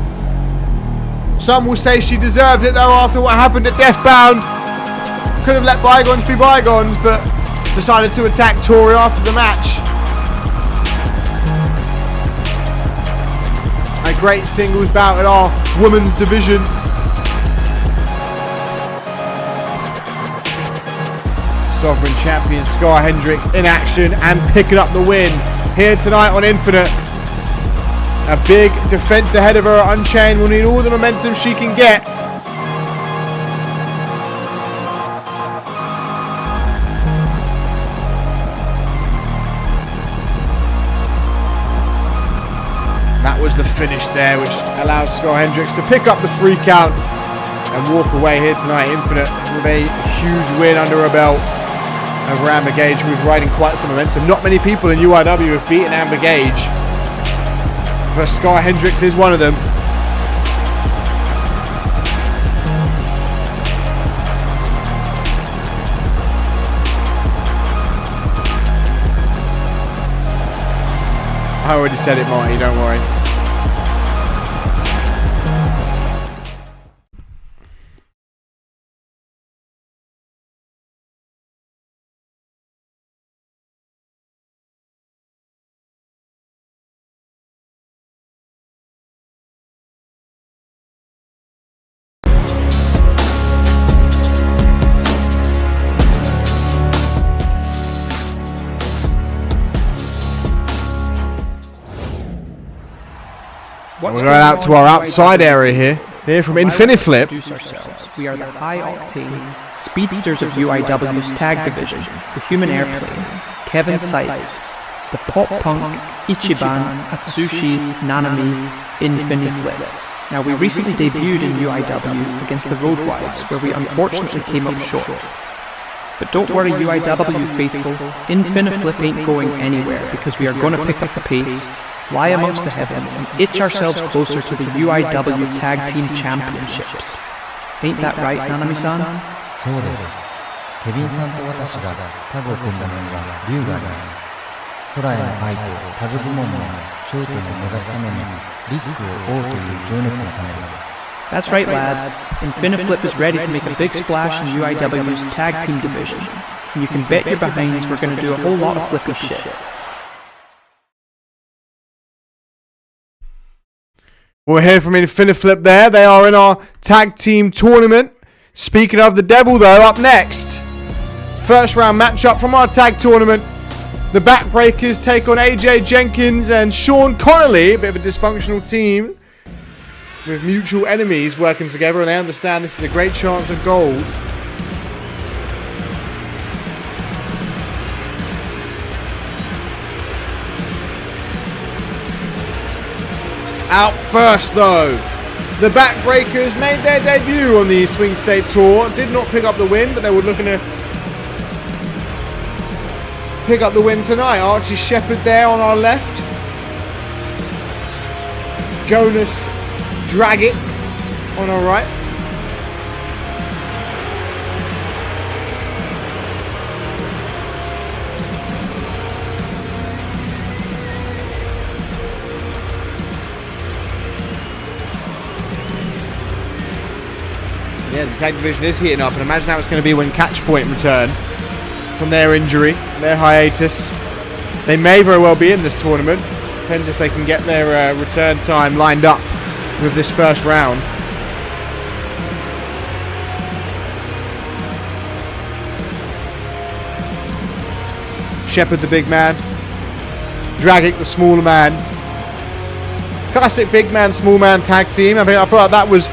Some will say she deserved it, though, after what happened at Deathbound. Could have let bygones be bygones, but decided to attack Tori after the match. A great singles bout in our women's division. Sovereign champion Scar Hendricks in action and picking up the win here tonight on Infinite. A big defense ahead of her at Unchained. Will need all the momentum she can get. That was the finish there, which allows Scar Hendricks to pick up the free count and walk away here tonight, Infinite, with a huge win under her belt over Amber Gage, who was riding quite some momentum. Not many people in UIW have beaten Amber Gage, but Scar Hendricks is one of them. I already said it, Marty, don't worry. We're going out to our outside area here to hear from Infiniflip. We are the high-octane speedsters of UIW's tag division, the Human Airplane, Kevin Sykes, the pop-punk Ichiban Atsushi Nanami Infiniflip. Now, we recently debuted in UIW against the Road Wives, where we unfortunately came up short. But don't worry, UIW faithful, Infiniflip ain't going anywhere because we are going to pick up the pace, fly amongst the heavens, and itch ourselves closer to the UIW Tag Team Championships. Ain't that right, Nanami-san? そうです。ケビンさんと私がタグを組んだのには理由があります。空への愛とタグ部門の頂点を目指すためにリスクを負うという情熱のためです。That's right, lad. Infiniflip is ready to make a big splash in UIW's Tag Team division. And you can bet your behinds we're going to do a whole lot of flippy shit. We'll hear from Infiniflip there. They are in our tag team tournament. Speaking of the devil, though, up next, first round matchup from our tag tournament. The Backbreakers take on AJ Jenkins and Sean Connolly, a bit of a dysfunctional team with mutual enemies working together, and they understand this is a great chance of gold. Out first, though, the Backbreakers made their debut on the Swing State Tour. Did not pick up the win, but they were looking to pick up the win tonight. Archie Shepherd there on our left. Jonas Dragic on our right. Yeah, the tag division is heating up, and imagine how it's going to be when Catchpoint return from their injury, their hiatus. They may very well be in this tournament. Depends if they can get their return time lined up with this first round. Shepherd the big man, Dragic the smaller man. Classic big man, small man tag team. I mean, I thought that was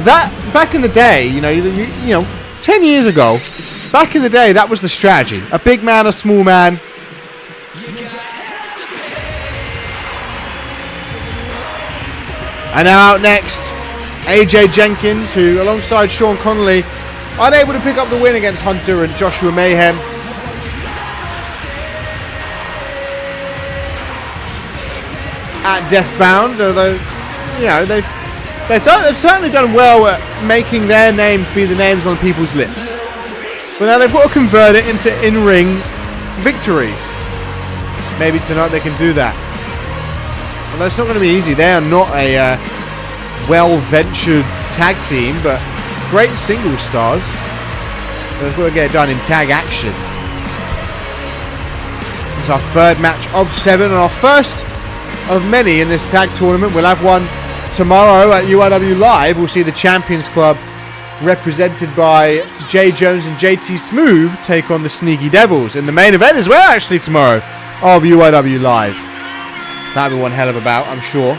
that back in the day. You know, 10 years ago. Back in the day, that was the strategy. A big man, a small man. And now out next, AJ Jenkins, who alongside Sean Connolly, unable to pick up the win against Hunter and Joshua Mayhem. At Deathbound, although, you know, they've certainly done well at making their names be the names on people's lips. But now they've got to convert it into in-ring victories. Maybe tonight they can do that. Although it's not going to be easy. They are not a well-ventured tag team, but great single stars. They've got to get it done in tag action. It's our third match of 7 and our first of many in this tag tournament. We'll have one tomorrow at UIW Live. We'll see the Champions Club represented by Jay Jones and JT Smooth, take on the Sneaky Devils in the main event as well, actually, tomorrow of UIW Live. That'll be one hell of a bout, I'm sure.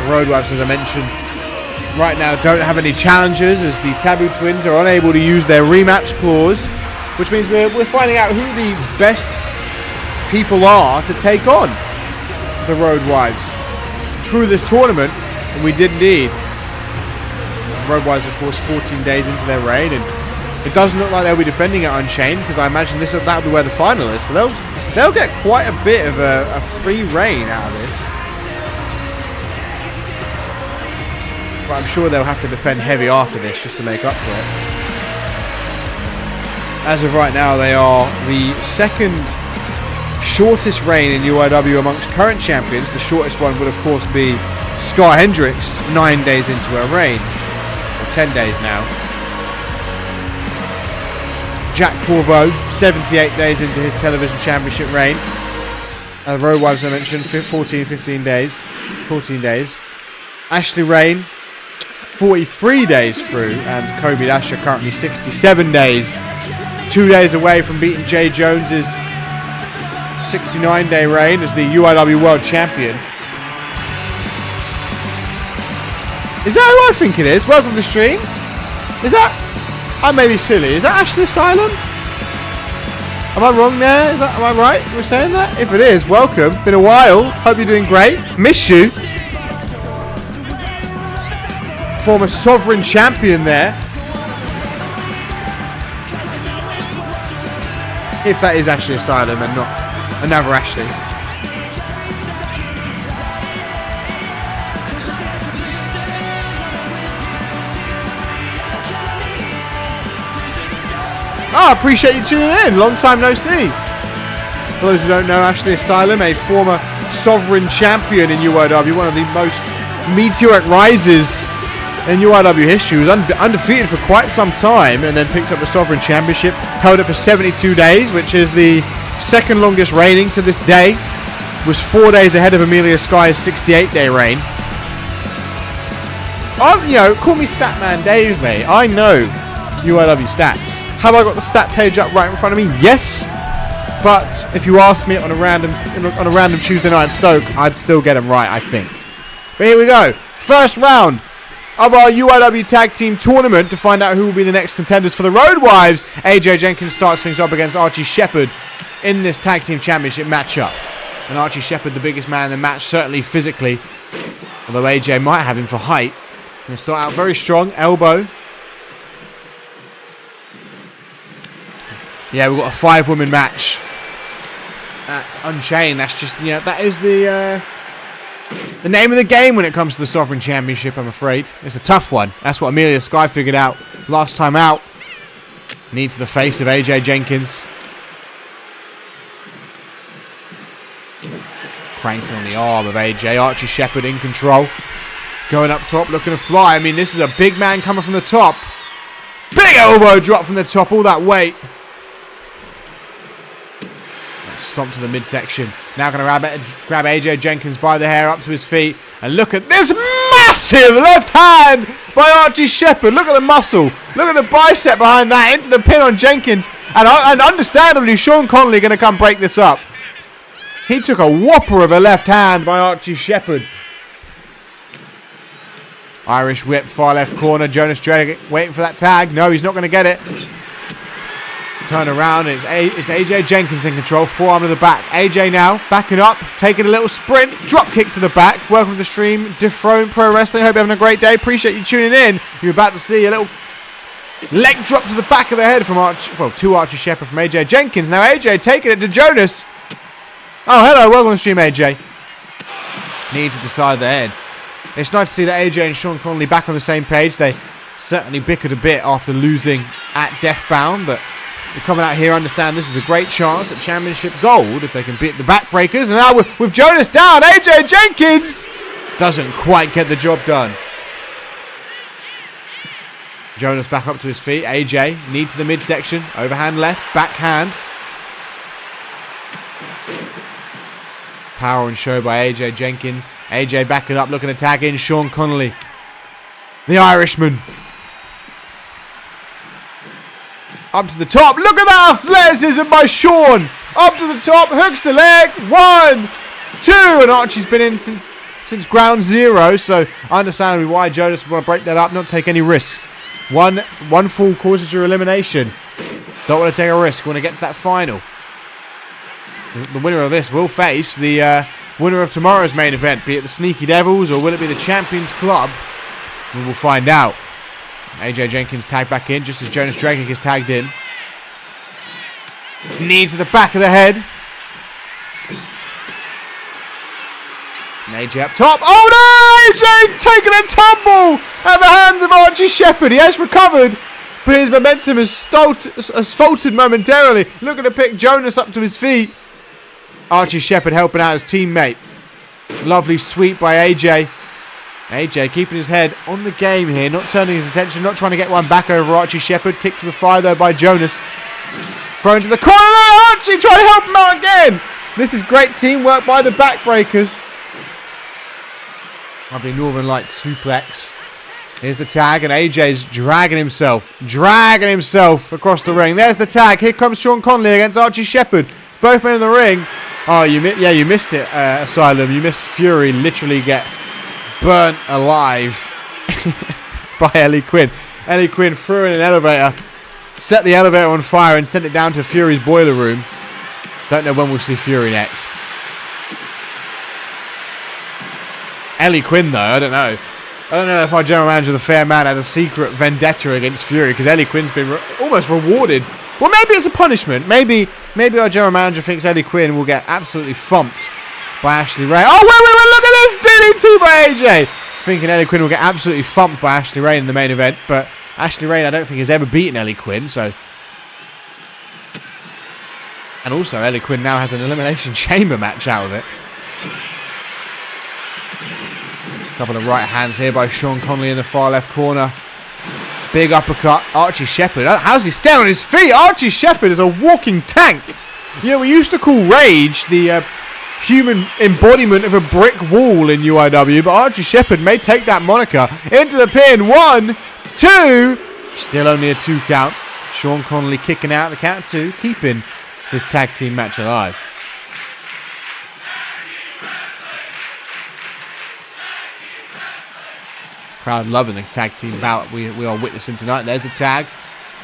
Road Wives, as I mentioned, right now don't have any challengers as the Taboo Twins are unable to use their rematch clause, which means we're finding out who the best people are to take on the Road Wives through this tournament, and we did indeed. Road Wives, of course, 14 days into their reign, and it doesn't look like they'll be defending it Unchained, because I imagine that'll be where the final is, so they'll get quite a bit of a free reign out of this. But I'm sure they'll have to defend heavy after this just to make up for it. As of right now, they are the second shortest reign in UIW amongst current champions. The shortest one would, of course, be Scar Hendricks, 9 days into her reign. Or 10 days now. Jack Corvo, 78 days into his television championship reign. Road Wives, I mentioned, 15 days. 14 days. Ashley Rain, 43 days through, and Kobe Dasher currently 67 days. 2 days away from beating Jay Jones's 69-day reign as the UIW World Champion. Is that who I think it is? Welcome to the stream. Is that... I may be silly. Is that Ashley Asylum? Am I wrong there? Am I right? We're saying that? If it is, welcome. Been a while. Hope you're doing great. Miss you. Former sovereign champion there. If that is Ashley Asylum and not another Ashley. I appreciate you tuning in. Long time no see. For those who don't know, Ashley Asylum, a former sovereign champion in UIW, one of the most meteoric rises in UIW history. Was undefeated for quite some time and then picked up the Sovereign Championship, held it for 72 days, which is the second longest reigning to this day. Was 4 days ahead of Amelia Sky's 68-day reign. Call me Statman Dave, mate. I know UIW stats. Have I got the stat page up right in front of me? Yes. But if you ask me on a random Tuesday night at Stoke, I'd still get them right, I think. But here we go. First round of our UIW Tag Team Tournament to find out who will be the next contenders for the Road Wives. AJ Jenkins starts things up against Archie Shepherd in this Tag Team Championship matchup. And Archie Shepherd, the biggest man in the match, certainly physically. Although AJ might have him for height. Going to start out very strong. Elbow. Yeah, we've got a 5-woman match at Unchained. That's just, that is the name of the game when it comes to the Sovereign Championship, I'm afraid. It's a tough one. That's what Amelia Sky figured out last time out. Knee to the face of AJ Jenkins. Cranking on the arm of AJ. Archie Shepherd in control. Going up top, looking to fly. I mean, this is a big man coming from the top. Big elbow drop from the top, all that weight. Stomp to the midsection. Now going to grab AJ Jenkins by the hair up to his feet. And look at this massive left hand by Archie Shepherd. Look at the muscle. Look at the bicep behind that. Into the pin on Jenkins. And understandably, Sean Connolly going to come break this up. He took a whopper of a left hand by Archie Shepherd. Irish whip, far left corner. Jonas Dredd waiting for that tag. No, he's not going to get it. Turn around, it's AJ Jenkins in control, forearm to the back. AJ now, backing up, taking a little sprint, drop kick to the back. Welcome to the stream, Dethrone Pro Wrestling. Hope you're having a great day. Appreciate you tuning in. You're about to see a little leg drop to the back of the head from to Archie Shepherd from AJ Jenkins. Now AJ taking it to Jonas. Oh, hello, welcome to the stream, AJ. Knee to the side of the head. It's nice to see that AJ and Sean Connolly back on the same page. They certainly bickered a bit after losing at Deathbound, but they're coming out here, understand this is a great chance at Championship Gold if they can beat the Backbreakers. And now with Jonas down, AJ Jenkins doesn't quite get the job done. Jonas back up to his feet. AJ, knee to the midsection. Overhand left, backhand. Power and show by AJ Jenkins. AJ backing up, looking to tag in Sean Connolly. The Irishman. Up to the top. Look at that athleticism by Sean. Up to the top. Hooks the leg. 1, 2. And Archie's been in since ground zero. So understandably why Jonas would want to break that up. Not take any risks. One fall causes your elimination. Don't want to take a risk. Want to get to that final. The winner of this will face the winner of tomorrow's main event. Be it the Sneaky Devils or will it be the Champions Club? We will find out. AJ Jenkins tagged back in just as Jonas Dragic is tagged in. Knee to the back of the head. And AJ up top. Oh no! AJ taking a tumble at the hands of Archie Shepherd. He has recovered, but his momentum has faltered momentarily. Looking to pick Jonas up to his feet. Archie Shepherd helping out his teammate. Lovely sweep by AJ. AJ keeping his head on the game here, not turning his attention, not trying to get one back over Archie Shepherd. Kick to the thigh though by Jonas. Thrown to the corner. Archie trying to help him out again. This is great teamwork by the backbreakers. Lovely Northern Lights suplex. Here's the tag and AJ's dragging himself across the ring. There's the tag. Here comes Sean Connolly against Archie Shepherd. Both men in the ring. Oh, you missed it, Asylum. You missed Fury literally get burnt alive by Ellie Quinn. Ellie Quinn threw in an elevator, set the elevator on fire and sent it down to Fury's boiler room. Don't know when we'll see Fury next. Ellie Quinn though, I don't know if our general manager, the Fair Man, had a secret vendetta against Fury because Ellie Quinn's been almost rewarded. Well, maybe it's a punishment. Maybe our general manager thinks Ellie Quinn will get absolutely thumped by Ashley Ray. Oh, wait, look at this DDT by AJ. Thinking Ellie Quinn will get absolutely thumped by Ashley Ray in the main event, but Ashley Ray I don't think has ever beaten Ellie Quinn, so. And also Ellie Quinn now has an Elimination Chamber match out of it. Couple of right hands here by Sean Connolly in the far left corner. Big uppercut. Archie Shepherd. How's he staying on his feet? Archie Shepherd is a walking tank. You know, we used to call Rage the human embodiment of a brick wall in UIW, but Archie Shepherd may take that moniker. Into the pin. 1, 2. Still only a 2 count. Sean Connolly kicking out the count 2, keeping this tag team match alive. Crowd loving the tag team bout we are witnessing tonight. There's a tag.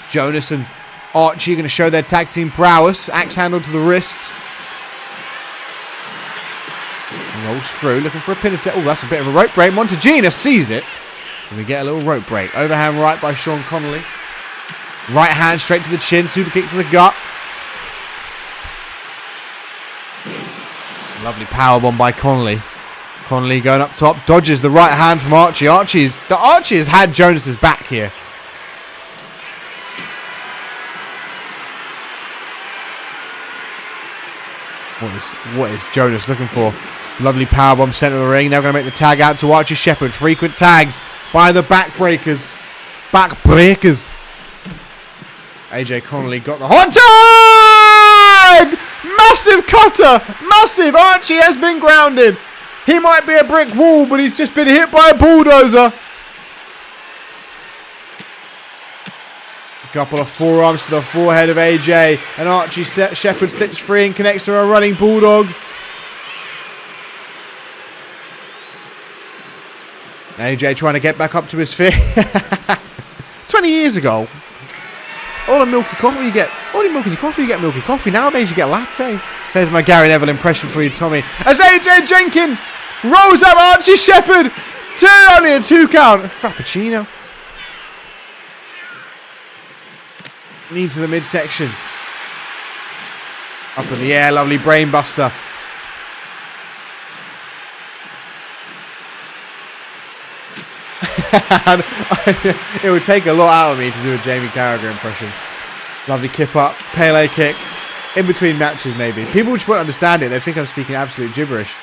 Jonas and Archie are going to show their tag team prowess. Axe handle to the wrist. Rolls through, looking for a pin attempt. Oh, that's a bit of a rope break. Montagina sees it. And we get a little rope break. Overhand right by Sean Connolly. Right hand straight to the chin. Super kick to the gut. Lovely powerbomb by Connolly. Connolly going up top, dodges the right hand from Archie. Archie has had Jonas's back here. What is Jonas looking for? Lovely powerbomb centre of the ring. They're going to make the tag out to Archie Shepherd. Frequent tags by the backbreakers. AJ Connolly got the hot tag! Massive cutter! Massive! Archie has been grounded. He might be a brick wall, but he's just been hit by a bulldozer. A couple of forearms to the forehead of AJ. And Archie Shepherd slips free and connects to a running bulldog. AJ trying to get back up to his feet. 20 years ago, all the milky coffee you get, milky coffee. Nowadays you get a latte. There's my Gary Neville impression for you, Tommy. As AJ Jenkins rolls up Archie Shepherd. Only a 2 count. Frappuccino. Knee to the midsection. Up in the air, lovely brainbuster. It would take a lot out of me to do a Jamie Carragher impression. Lovely kip up, Pele kick. In between matches, maybe. People just won't understand it. They think I'm speaking absolute gibberish.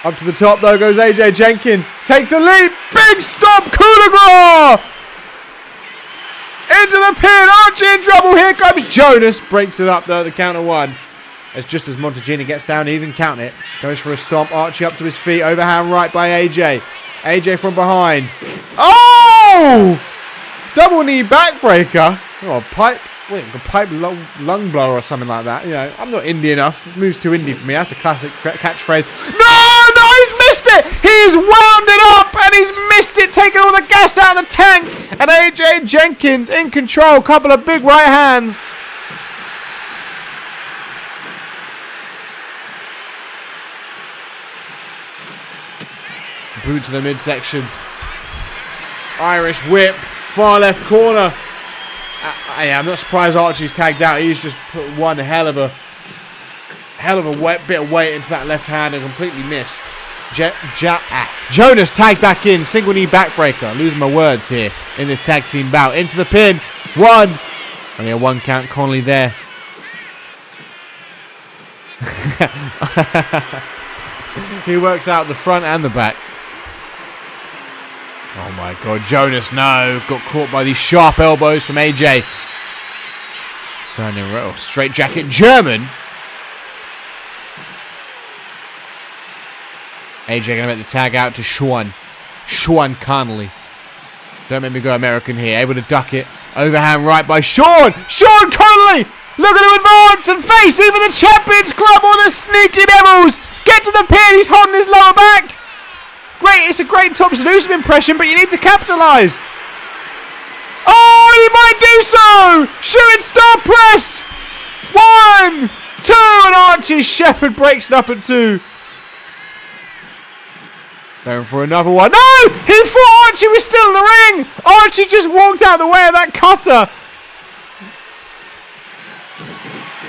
Up to the top, though, goes AJ Jenkins. Takes a leap. Big stop. Coup de grace. Into the pin. Archie in trouble. Here comes Jonas. Breaks it up, though, at the count of 1. As just as Montegini gets down, even count it. Goes for a stomp. Archie up to his feet. Overhand right by AJ. AJ from behind. Oh! Double knee backbreaker. Oh, a pipe. Wait, a pipe lung blower or something like that. You know, I'm not indie enough. It moves too indie for me. That's a classic catchphrase. No, he's missed it. He's wound it up and he's missed it, taking all the gas out of the tank. And AJ Jenkins in control. Couple of big right hands. Boot to the midsection. Irish whip. Far left corner. I'm not surprised Archie's tagged out. He's just put one hell of a bit of weight into that left hand and completely missed. Jonas tagged back in. Single knee backbreaker. Losing my words here in this tag team bout. Into the pin. 1. Only a 1 count. Connolly there. He works out the front and the back. Oh my god, Jonas, no. Got caught by these sharp elbows from AJ. Straight jacket German. AJ going to make the tag out to Sean Connolly. Don't make me go American here. Able to duck it. Overhand right by Sean Connolly. Look at him advance and face even the Champions Club or the Sneaky Devils. Get to the pin. He's holding his lower back. Great, it's a great top seducing impression, but you need to capitalise. Oh, he might do so! Shooting star press! 1, 2, and Archie Shepherd breaks it up at 2. Going for another one. No! He thought Archie was still in the ring! Archie just walked out the way of that cutter.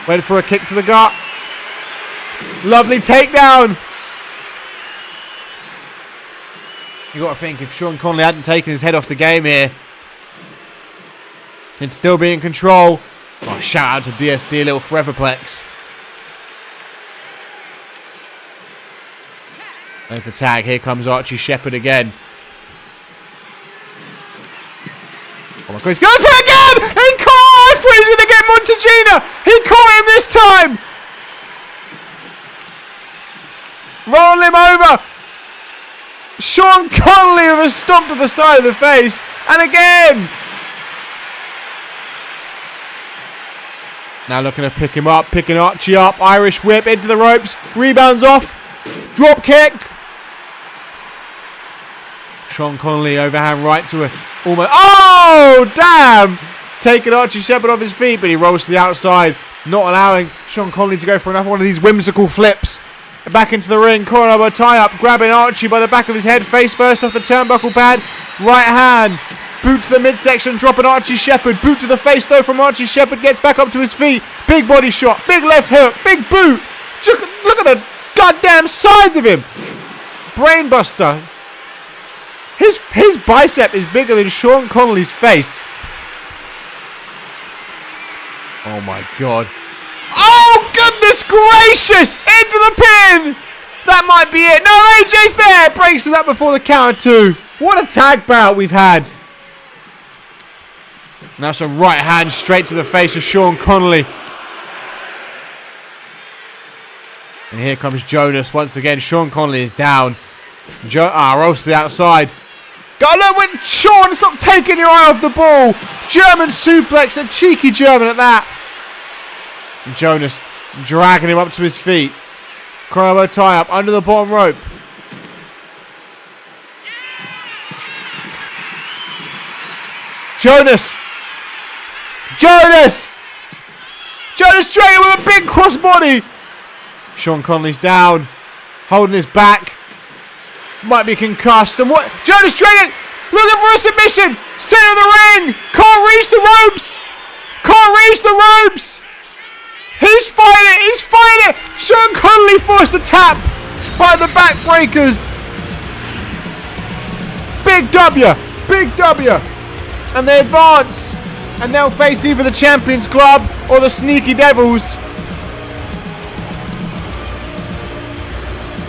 Went for a kick to the gut. Lovely takedown. You got to think, if Sean Connolly hadn't taken his head off the game here, he'd still be in control. Oh, shout out to DSD, a little foreverplex. There's the tag. Here comes Archie Shepherd again. Oh my god, he's going to tag again! He caught! I thought he was going to get Montegina! He caught him this time! Roll him over! Sean Connolly with a stomp to the side of the face. And again. Now looking to pick him up. Picking Archie up. Irish whip into the ropes. Rebounds off. Drop kick. Sean Connolly overhand right to a almost. Oh, damn. Taking Archie Shepherd off his feet. But he rolls to the outside. Not allowing Sean Connolly to go for another one of these whimsical flips. Back into the ring, corner elbow tie-up, grabbing Archie by the back of his head, face first off the turnbuckle pad, right hand, boot to the midsection, dropping Archie Shepherd, boot to the face though from Archie Shepherd, gets back up to his feet, big body shot, big left hook, big boot, look at the goddamn size of him, brainbuster, his bicep is bigger than Sean Connolly's face. Oh my god. Oh, goodness gracious! Into the pin! That might be it. No, AJ's there! Breaks it up before the count of 2. What a tag bout we've had. Now some right hand straight to the face of Sean Connolly. And here comes Jonas once again. Sean Connolly is down. Rolls to the outside. Go look when Sean, stop taking your eye off the ball. German suplex, a cheeky German at that. And Jonas dragging him up to his feet. Crow tie up under the bottom rope. Jonas straight with a big crossbody. Sean Connolly's down, holding his back. Might be concussed. And what? Jonas straight looking for a submission. Center of the ring. Can't reach the ropes. He's fighting it. Sean Connolly forced the tap by the backbreakers. Big W. And they advance. And they'll face either the Champions Club or the Sneaky Devils.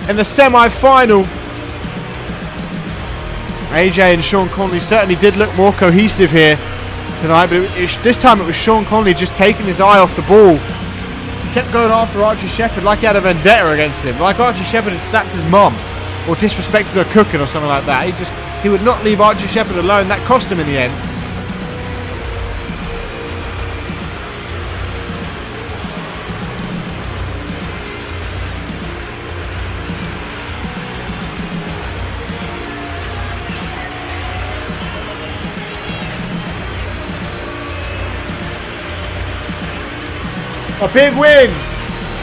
in the semi-final. AJ and Sean Connery certainly did look more cohesive here tonight, but this time it was Sean Connery just taking his eye off the ball. Kept going after Archie Shepherd like he had a vendetta against him, like Archie Shepherd had slapped his mum or disrespected her cooking or something like that. He would not leave Archie Shepherd alone. That cost him in the end. A big win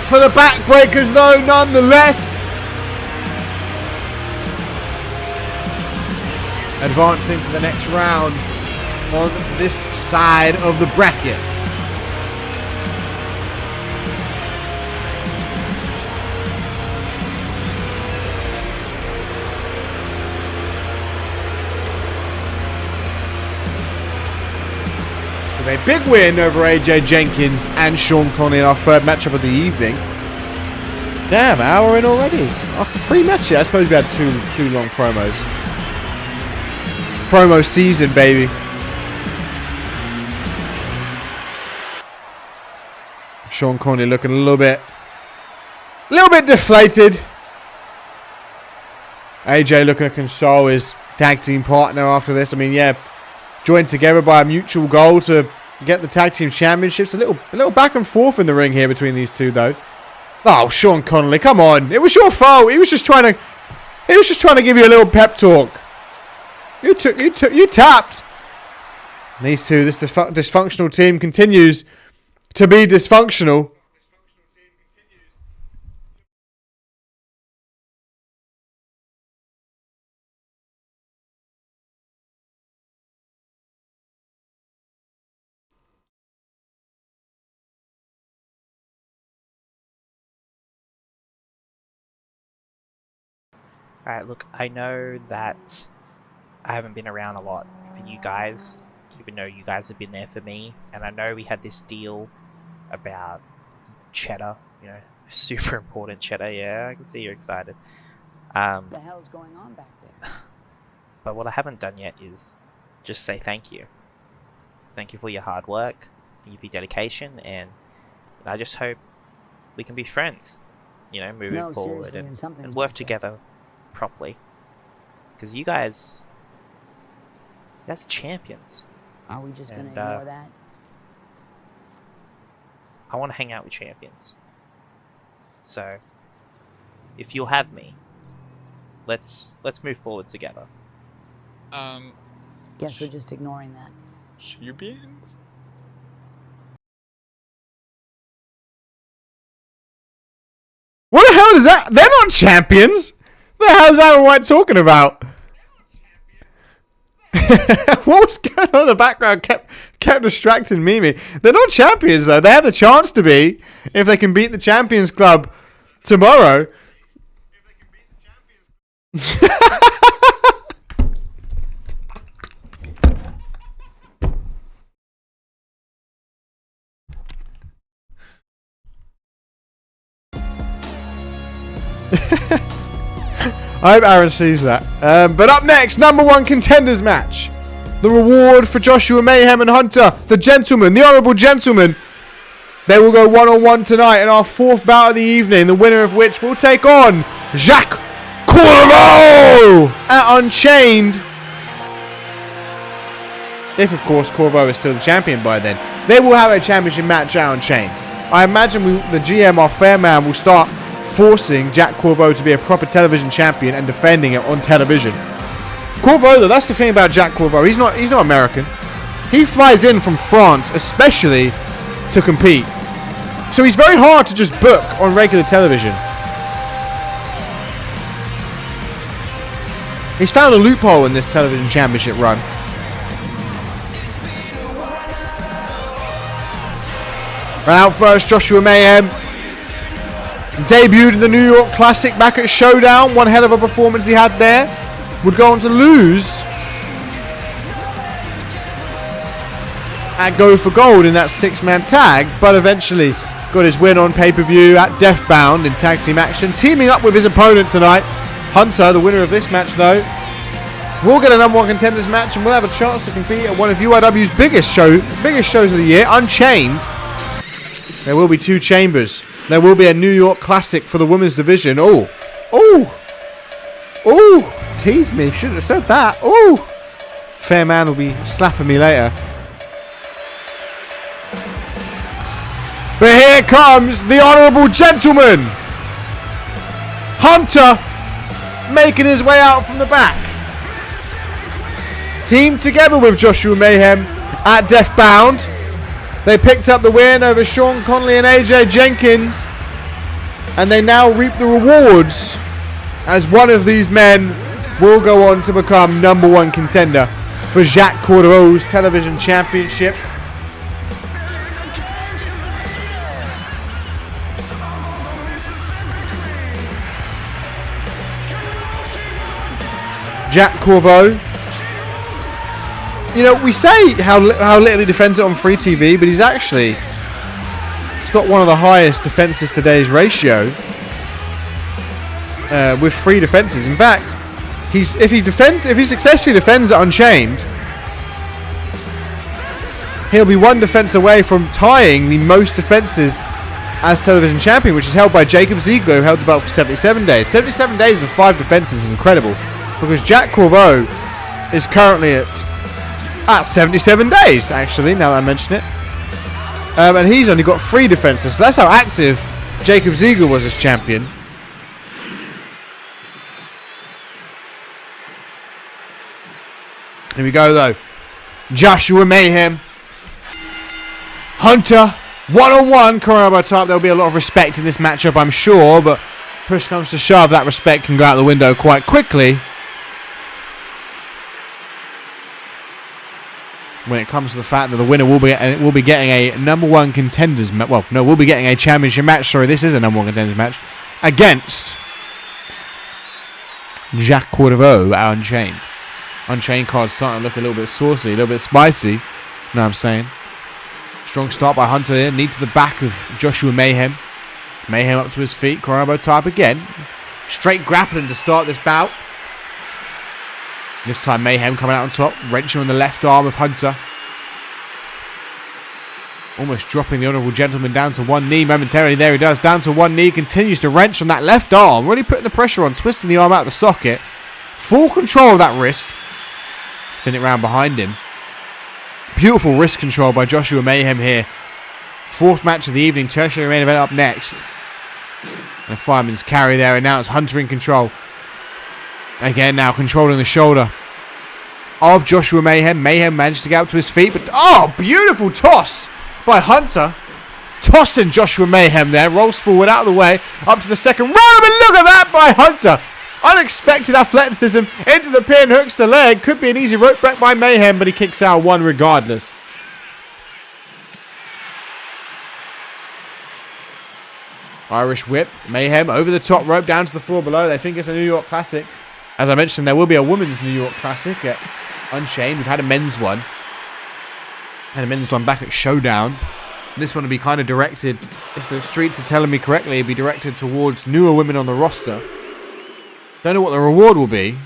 for the backbreakers though, nonetheless. Advancing to the next round on this side of the bracket. A big win over AJ Jenkins and Sean Connery in our third matchup of the evening. Damn, hour in already. After 3 matches, I suppose we had two long promos. Promo season, baby. Sean Connery looking a little bit deflated. AJ looking to console his tag team partner after this. I mean, yeah, joined together by a mutual goal to get the tag team championships. A little back and forth in the ring here between these two, though. Oh, Sean Connery, come on! It was your fault. He was just trying to give you a little pep talk. You tapped. And these two, this dysfunctional team continues to be dysfunctional. Alright, look, I know that I haven't been around a lot for you guys, even though you guys have been there for me, and I know we had this deal about cheddar, you know, super important cheddar, yeah, I can see you're excited. What the hell's going on back there? But what I haven't done yet is just say thank you. Thank you for your hard work, thank you for your dedication, and I just hope we can be friends, you know, moving forward and work together properly, because you guys, that's champions. Are we just gonna ignore that? I want to hang out with champions, so if you'll have me, let's move forward together. Guess we're just ignoring that. Champions? What the hell is that? They're not champions. What the hell is Aaron White talking about? What was going on in the background kept distracting Mimi. They're not champions though. They have the chance to be if they can beat the Champions Club tomorrow. I hope Aaron sees that. But up next, #1 contenders match. The reward for Joshua Mayhem and Hunter, the gentlemen, the honourable gentlemen. They will go 1-on-1 tonight in our 4th bout of the evening, the winner of which will take on Jacques Corvo at Unchained. If, of course, Corvo is still the champion by then. They will have a championship match at Unchained. I imagine the GM, our fair man, will start forcing Jack Corvo to be a proper television champion and defending it on television. Corvo, though, that's the thing about Jack Corvo. He's not American. He flies in from France, especially to compete. So he's very hard to just book on regular television. He's found a loophole in this television championship run. Right out first, Joshua Mayhem. Debuted in the New York Classic back at Showdown. One hell of a performance he had there. Would go on to lose and go for gold in that 6-man tag, but eventually got his win on pay-per-view at Deathbound in tag team action, teaming up with his opponent tonight, Hunter, the winner of this match though. We'll get a number 1 contenders match and we'll have a chance to compete at one of UIW's biggest shows of the year, Unchained. There will be 2 chambers. There will be a New York Classic for the women's division. Oh, tease me, shouldn't have said that. Oh, fair man will be slapping me later. But here comes the honourable gentleman, Hunter, making his way out from the back. Teamed together with Joshua Mayhem at Deathbound. They picked up the win over Sean Conley and AJ Jenkins. And they now reap the rewards as one of these men will go on to become number 1 contender for Jacques Cordeau's television championship. Jacques Cordeau. You know, we say how little he defends it on free TV, but he's got one of the highest defenses today's ratio with 3 defenses. In fact, if he successfully defends it Unchained, he'll be 1 defense away from tying the most defenses as television champion, which is held by Jacob Ziegler, who held the belt for 77 days. 77 days and 5 defenses is incredible, because Jacques Cordeau is currently at 77 days, actually, now that I mention it. And he's only got 3 defenses, so that's how active Jacob Ziegler was as champion. Here we go, though. Joshua Mayhem. Hunter, 1-on-1, Corona type. There'll be a lot of respect in this matchup, I'm sure, but push comes to shove, that respect can go out the window quite quickly when it comes to the fact that the winner will be getting a number 1 contenders match. Well, no, we'll be getting a championship match. Sorry, this is a number 1 contenders match against Jacques Cordeau at Unchained. Unchained card's starting to look a little bit saucy, a little bit spicy. You know what I'm saying? Strong start by Hunter here. Knee to the back of Joshua Mayhem. Mayhem up to his feet. Corabo type again. Straight grappling to start this bout. This time Mayhem coming out on top. Wrenching on the left arm of Hunter. Almost dropping the honourable gentleman down to 1 knee momentarily. There he does. Down to 1 knee. Continues to wrench on that left arm. Really putting the pressure on. Twisting the arm out of the socket. Full control of that wrist. Spin it round behind him. Beautiful wrist control by Joshua Mayhem here. 4th match of the evening. Tertiary main event up next. And a fireman's carry there. And now it's Hunter in control. Again now controlling the shoulder of Joshua Mayhem. Mayhem managed to get up to his feet. But oh, beautiful toss by Hunter. Tossing Joshua Mayhem there. Rolls forward out of the way. Up to the second rope. And look at that by Hunter. Unexpected athleticism into the pin. Hooks the leg. Could be an easy rope break by Mayhem. But he kicks out 1 regardless. Irish whip. Mayhem over the top rope down to the floor below. They think it's a New York Classic. As I mentioned, there will be a women's New York Classic at Unchained. We've had a men's one. Had a men's one back at Showdown. This one will be kind of directed, if the streets are telling me correctly, it'll be directed towards newer women on the roster. Don't know what the reward will be.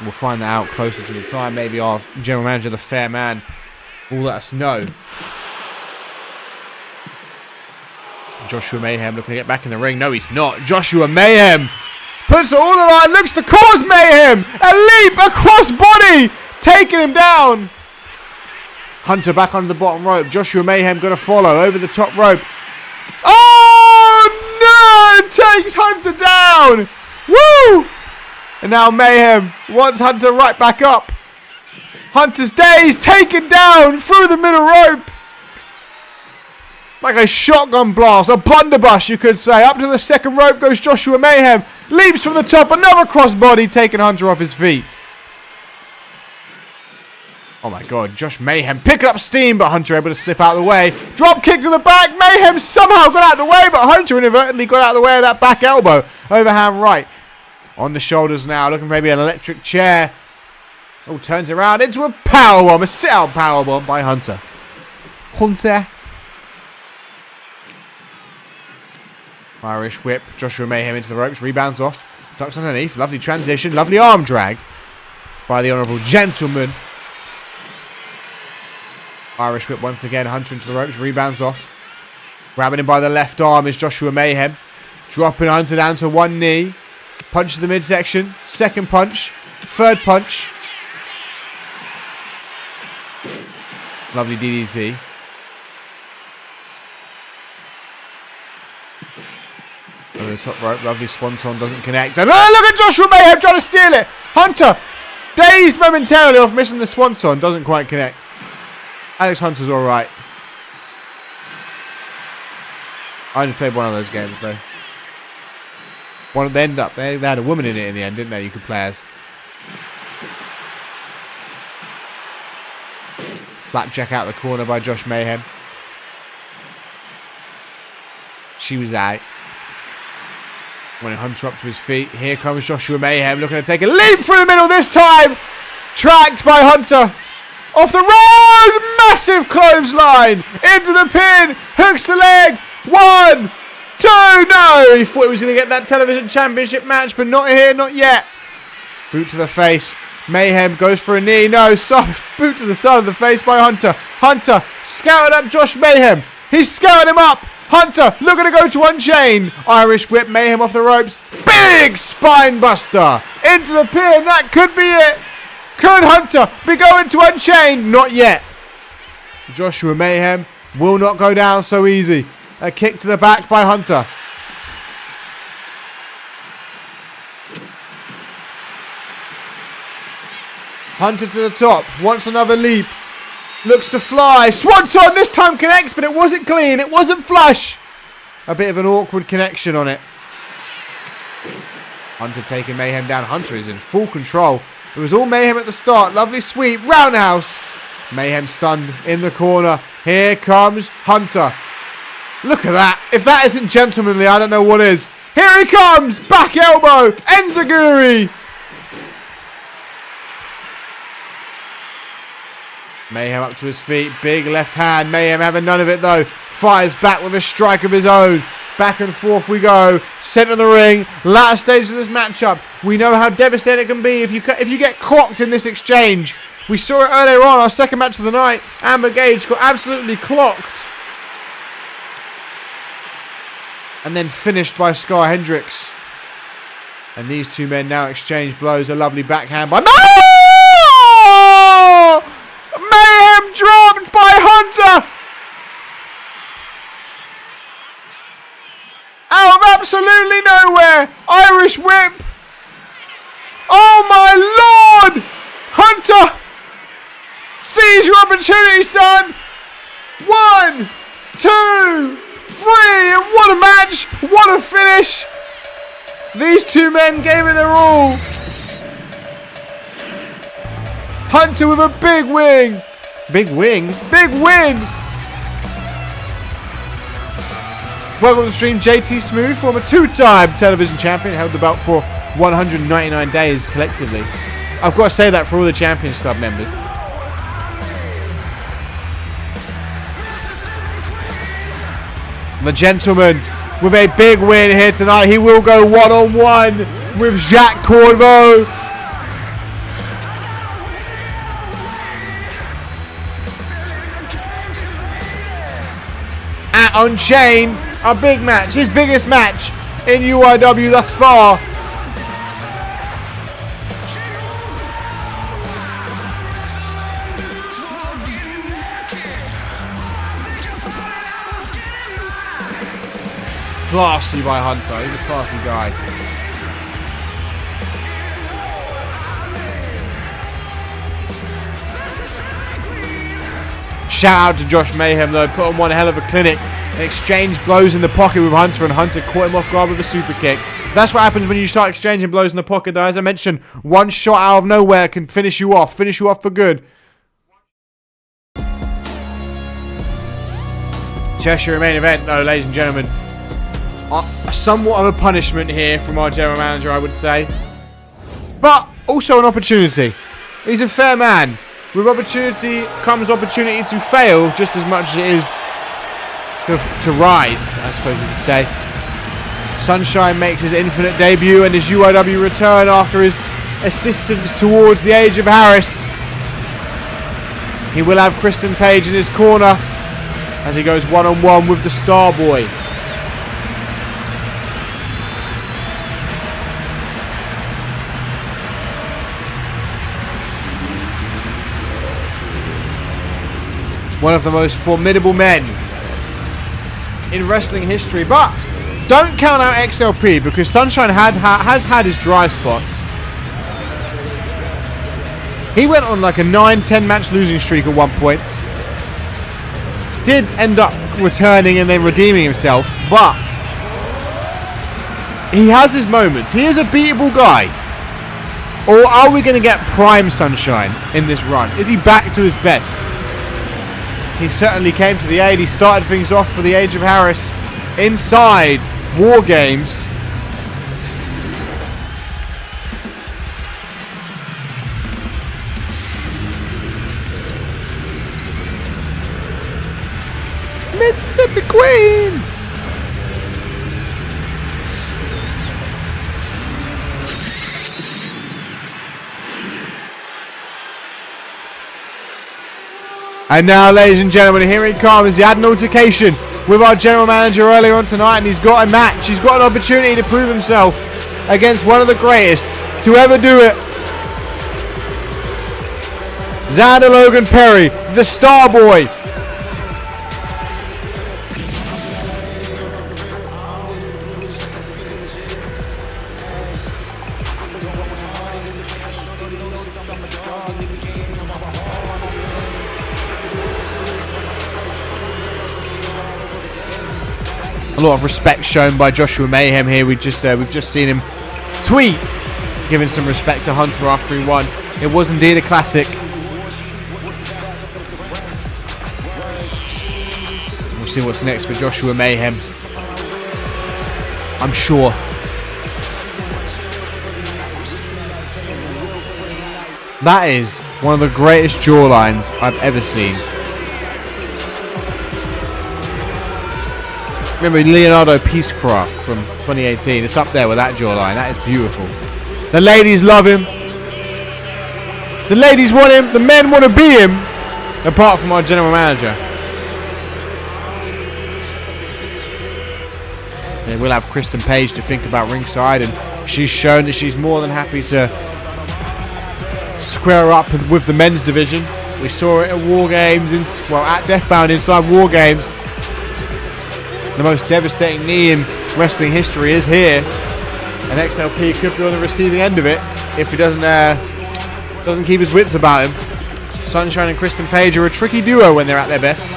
We'll find that out closer to the time. Maybe our general manager, the Fair Man, will let us know. Joshua Mayhem looking to get back in the ring. No, he's not. Joshua Mayhem puts it all on the line. Looks to cause mayhem. A leap across body. Taking him down. Hunter back under the bottom rope. Joshua Mayhem going to follow over the top rope. Oh, no. It takes Hunter down. Woo. And now Mayhem wants Hunter right back up. Hunter's days taken down through the middle rope. Like a shotgun blast, a blunderbuss you could say. Up to the second rope goes Joshua Mayhem. Leaps from the top, another crossbody taking Hunter off his feet. Oh my god, Josh Mayhem picking up steam, but Hunter able to slip out of the way. Drop kick to the back, Mayhem somehow got out of the way, but Hunter inadvertently got out of the way of that back elbow. Overhand right. On the shoulders now, looking for maybe an electric chair. Oh, turns around into a powerbomb, a sit-out powerbomb by Hunter. Hunter. Irish whip. Joshua Mayhem into the ropes. Rebounds off. Ducks underneath. Lovely transition. Lovely arm drag by the Honourable Gentleman. Irish whip once again. Hunter into the ropes. Rebounds off. Grabbing him by the left arm is Joshua Mayhem. Dropping Hunter down to one knee. Punch to the midsection. Second punch. Third punch. Lovely DDT. Over the top rope. Lovely swanton. Doesn't connect. And oh, look at Joshua Mayhem trying to steal it. Hunter, dazed momentarily off missing the swanton. Doesn't quite connect. Alex Hunter's alright. I only played one of those games though. They ended up. They had a woman in it in the end, didn't they? You could play as. Flapjack out the corner by Josh Mayhem. She was out. When Hunter up to his feet. Here comes Joshua Mayhem looking to take a leap through the middle this time. Tracked by Hunter. Off the road. Massive clothesline. Into the pin. Hooks the leg. 1, 2. No. He thought he was going to get that television championship match, but not here. Not yet. Boot to the face. Mayhem goes for a knee. No. Boot to the side of the face by Hunter. Hunter scouted up Josh Mayhem. He's scouted him up. Hunter looking to go to Unchained. Irish whip. Mayhem off the ropes. Big spine buster. Into the pin. That could be it. Could Hunter be going to Unchained? Not yet. Joshua Mayhem will not go down so easy. A kick to the back by Hunter. Hunter to the top. Wants another leap. Looks to fly. Swanton this time connects, but it wasn't clean. It wasn't flush. A bit of an awkward connection on it. Hunter taking Mayhem down. Hunter is in full control. It was all Mayhem at the start. Lovely sweep. Roundhouse. Mayhem stunned in the corner. Here comes Hunter. Look at that. If that isn't gentlemanly, I don't know what is. Here he comes. Back elbow. Enziguri. Mayhem up to his feet. Big left hand. Mayhem having none of it though. Fires back with a strike of his own. Back and forth we go. Centre of the ring. Latter stage of this matchup. We know how devastating it can be if you get clocked in this exchange. We saw it earlier on, our second match of the night. Amber Gage got absolutely clocked. And then finished by Scar Hendricks. And these two men now exchange blows. A lovely backhand by Mayhem dropped by Hunter. Out of absolutely nowhere. Irish whip. Oh my Lord. Hunter. Seize your opportunity, son. 1, 2, 3. And what a match. What a finish. These two men gave it their all. Hunter with a big win. Big win? Big win. Welcome to the stream, JT Smooth, former 2-time television champion, held the belt for 199 days collectively. I've got to say that for all the Champions Club members. The gentleman with a big win here tonight. He will go one-on-one with Jacques Cordeveau. At Unchained, a big match, his biggest match in UIW thus far. Classy by Hunter. He's a classy guy. Shout out to Josh Mayhem though. Put on one hell of a clinic. Exchange blows in the pocket with Hunter, and Hunter caught him off guard with a super kick. That's what happens when you start exchanging blows in the pocket though. As I mentioned, one shot out of nowhere can finish you off for good. Cheshire main event though, ladies and gentlemen. Somewhat of a punishment here from our general manager, I would say. But also an opportunity. He's a fair man. With opportunity comes opportunity to fail just as much as it is to rise, I suppose you could say. Sunshine makes his Infinite debut and his UIW return after his assistance towards the Age of Harris. He will have Kristen Page in his corner as he goes one-on-one with the Starboy. One of the most formidable men in wrestling history, but don't count out XLP because Sunshine has had his dry spots. He went on like a 9-10 match losing streak at one point. Did end up returning and then redeeming himself, but he has his moments. He is a beatable guy. Or are we going to get prime Sunshine in this run? Is he back to his best? He certainly came to the aid. He started things off for the Age of Harris inside War Games. Mississippi Queen! And now, ladies and gentlemen, here he comes. He had an altercation with our general manager earlier on tonight, and he's got a match. He's got an opportunity to prove himself against one of the greatest to ever do it. Xander Logan Perry, the Starboy. A lot of respect shown by Joshua Mayhem here. We've just seen him tweet, giving some respect to Hunter after he won. It was indeed a classic. We'll see what's next for Joshua Mayhem, I'm sure. That is one of the greatest jawlines I've ever seen. Remember Leonardo Peacecraft from 2018? It's up there with that jawline. That is beautiful. The ladies love him. The ladies want him. The men want to be him. Apart from our general manager. And we'll have Kristen Page to think about ringside, and she's shown that she's more than happy to square up with the men's division. We saw it at War Games, at Deathbound inside War Games. The most devastating knee in wrestling history is here, and XLP could be on the receiving end of it if he doesn't keep his wits about him. Sunshine and Kristen Page are a tricky duo when they're at their best.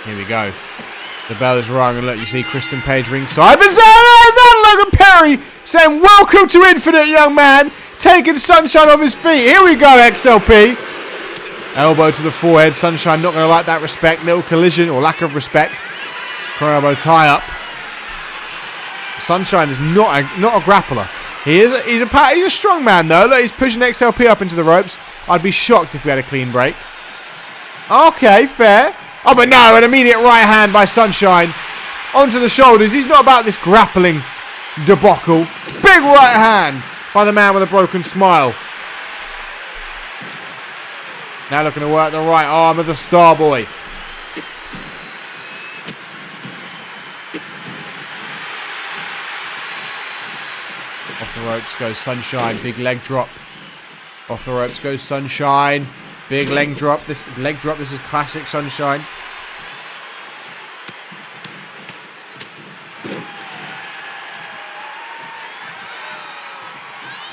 Here we go. The bell is rung, and look, you see Kristen Page ringside. But Logan Perry saying, "Welcome to Infinite, young man." Taking Sunshine off his feet. Here we go, XLP. Elbow to the forehead. Sunshine not going to like that respect. Little collision or lack of respect. Crown elbow tie up. Sunshine is not a grappler. He's a strong man though. Look, he's pushing XLP up into the ropes. I'd be shocked if we had a clean break. Okay, fair. Oh, but no, an immediate right hand by Sunshine onto the shoulders. He's not about this grappling debacle. Big right hand by the man with a broken smile. Now looking to work the right arm of the Starboy. Off the ropes goes Sunshine. Big leg drop. Off the ropes goes Sunshine. Big leg drop. This is classic Sunshine.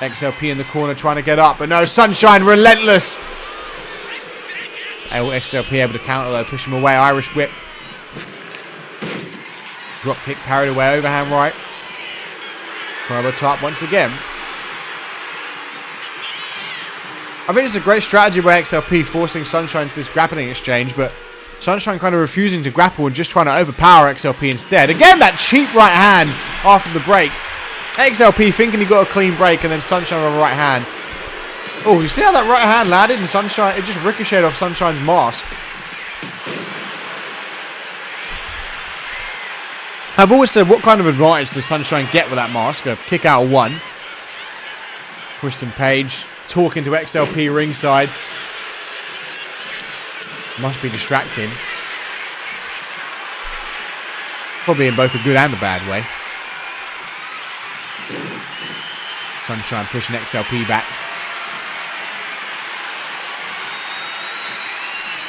XLP in the corner trying to get up, but no, Sunshine relentless. XLP able to counter though, push him away. Irish whip. Drop kick parried away, overhand right. Promo top once again. I think it's a great strategy by XLP forcing Sunshine to this grappling exchange, but Sunshine kind of refusing to grapple and just trying to overpower XLP instead. Again, that cheap right hand after the break. XLP thinking he got a clean break, and then Sunshine with a right hand. Oh, you see how that right hand landed in Sunshine? It just ricocheted off Sunshine's mask. I've always said, what kind of advantage does Sunshine get with that mask? A kick out of 1. Kristen Page talking to XLP ringside. Must be distracting. Probably in both a good and a bad way. Sunshine pushing XLP back.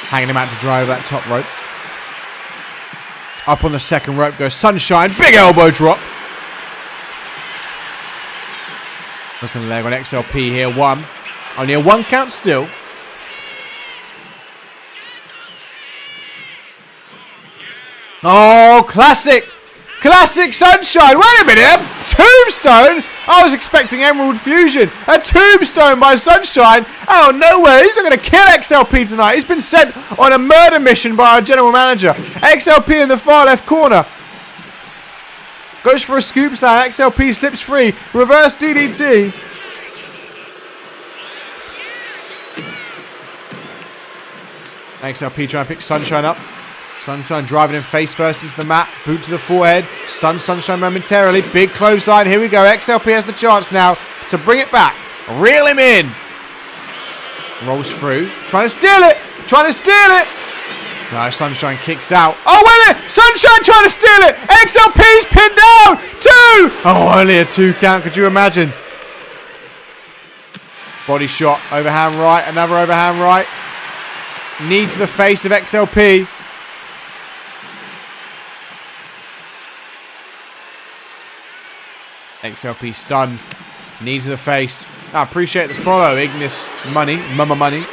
Hanging him out to dry over that top rope. Up on the second rope goes Sunshine. Big elbow drop. Looking leg on XLP here. 1. Only a 1 count still. Oh, classic. Classic Sunshine. Wait a minute. Tombstone? I was expecting Emerald Fusion. A tombstone by Sunshine. Out of nowhere. He's not going to kill XLP tonight. He's been sent on a murder mission by our general manager. XLP in the far left corner. Goes for a scoop slam. XLP slips free. Reverse DDT. XLP trying to pick Sunshine up. Sunshine driving him face first into the mat. Boot to the forehead. Stuns Sunshine momentarily. Big clothesline. Here we go. XLP has the chance now to bring it back. Reel him in. Rolls through. Trying to steal it. Trying to steal it. No, Sunshine kicks out. Oh, wait a minute. Sunshine trying to steal it. XLP's pinned down. 2. Oh, only a 2 count. Could you imagine? Body shot. Overhand right. Another overhand right. Knee to the face of XLP. XLP stunned. Knee to the face. I appreciate the follow, Ignis Money. Mama Money.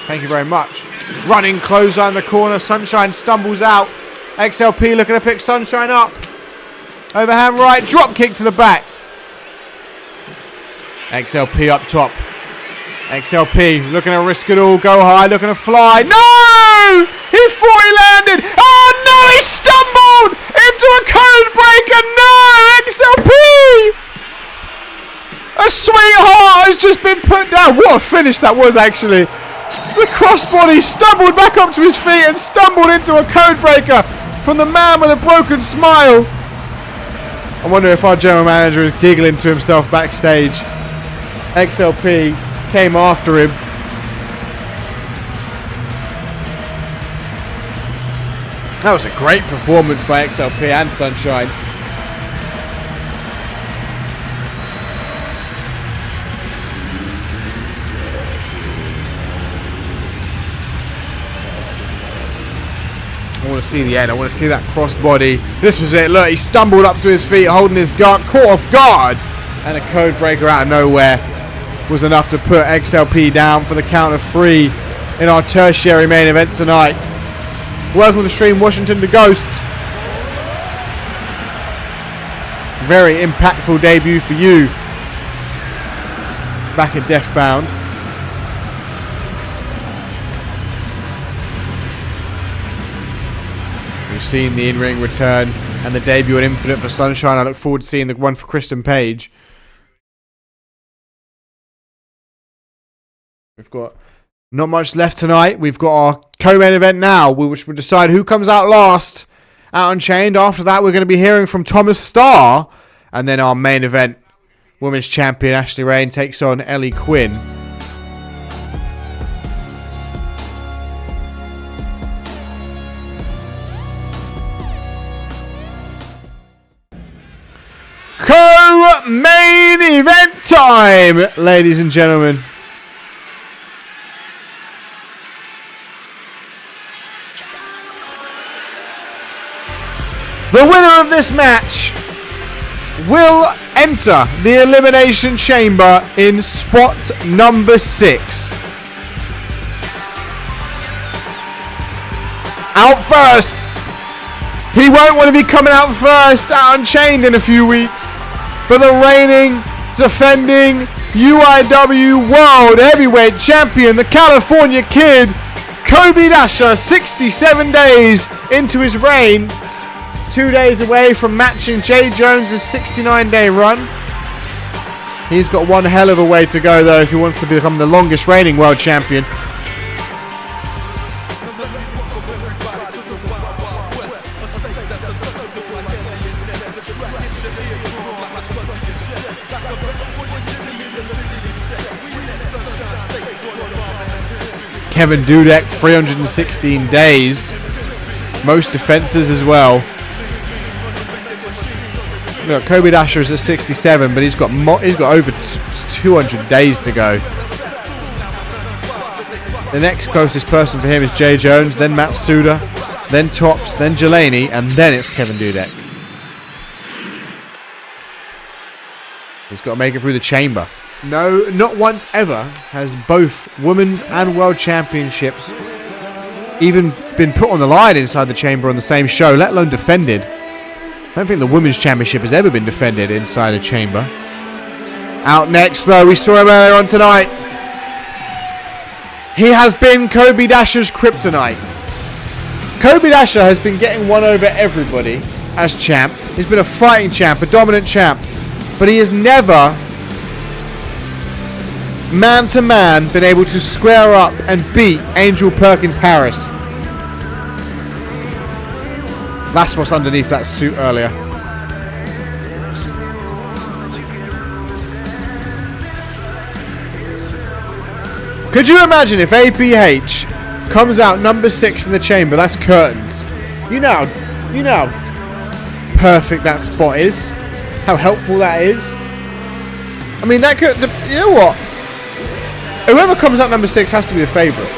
Thank you very much. Running clothesline in the corner. Sunshine stumbles out. XLP looking to pick Sunshine up. Overhand right. Drop kick to the back. XLP up top. XLP looking to risk it all. Go high. Looking to fly. No! He thought he landed. Oh no! He stumbled into a code breaker. No! XLP! A sweetheart has just been put down. What a finish that was, actually. The crossbody stumbled back up to his feet and stumbled into a code breaker from the man with a broken smile. I wonder if our general manager is giggling to himself backstage. XLP came after him. That was a great performance by XLP and Sunshine. I want to see the end. I want to see that crossbody. This was it. Look, he stumbled up to his feet, holding his guard, caught off guard, and a code breaker out of nowhere was enough to put XLP down for the count of 3 in our tertiary main event tonight. Welcome to the stream, Washington the Ghost. Very impactful debut for you back at Deathbound. We've seen the in-ring return and the debut at Infinite for Sunshine. I look forward to seeing the one for Kristen Page. We've got not much left tonight. We've got our co-main event now, which will decide who comes out last at Unchained. After that, we're going to be hearing from Thomas Starr. And then our main event, Women's Champion Ashley Rain takes on Ellie Quinn. Co-main event time, ladies and gentlemen. The winner of this match will enter the Elimination Chamber in spot number 6. Out first. He won't want to be coming out first at Unchained in a few weeks. For the reigning, defending UIW World Heavyweight Champion, the California Kid, Kobe Dasher, 67 days into his reign. 2 days away from matching Jay Jones' 69-day run. He's got one hell of a way to go, though, if he wants to become the longest reigning world champion. Kevin Dudek, 316 days. Most defenses as well. Look, Kobe Dasher is at 67, but he's got over 200 days to go. The next closest person for him is Jay Jones, then Matsuda, then Tops, then Jelani, and then it's Kevin Dudek. He's got to make it through the chamber. No, not once ever has both women's and world championships even been put on the line inside the chamber on the same show, let alone defended. I don't think the women's championship has ever been defended inside a chamber. Out next, though, we saw him earlier on tonight. He has been Kobe Dasher's kryptonite. Kobe Dasher has been getting one over everybody as champ. He's been a fighting champ, a dominant champ, but he has never man to man been able to square up and beat Angel Perkins Harris. That's what's underneath that suit earlier. Could you imagine if APH comes out number 6 in the chamber? That's curtains. You know how perfect that spot is. How helpful that is. I mean, that could, you know what? Whoever comes out number 6 has to be a favourite.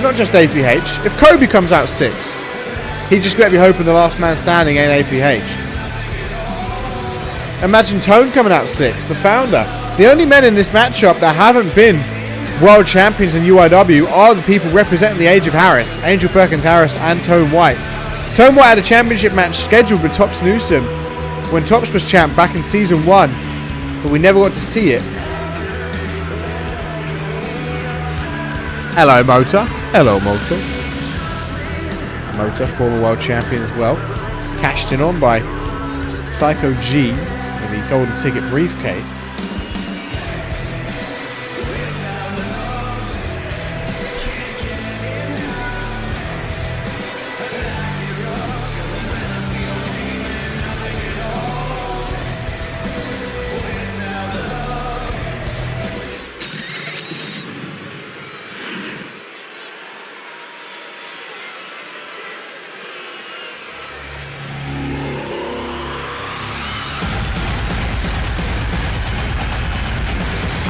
Not just APH. If Kobe comes out 6, he'd just better be hoping the last man standing ain't APH. Imagine Tone coming out 6, the founder. The only men in this matchup that haven't been world champions in UIW are the people representing the age of Harris. Angel Perkins Harris and Tone White. Tone White had a championship match scheduled with Tops Newsom when Tops was champ back in season 1, but we never got to see it. Hello, Motor. Hello, Motor. Motor, former world champion as well. Cashed in on by Psycho G with the golden ticket briefcase.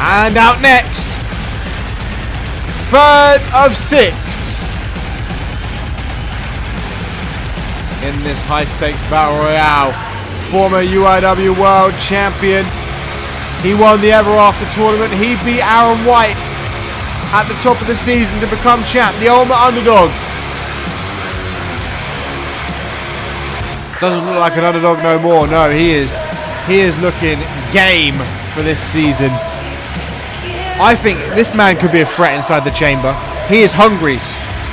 And out next, 3rd of 6 in this high-stakes battle royale. Former UIW world champion. He won the Ever After tournament. He beat Aaron White at the top of the season to become champ, the ultimate underdog. Doesn't look like an underdog no more. No, he is looking game for this season. I think this man could be a threat inside the chamber. He is hungry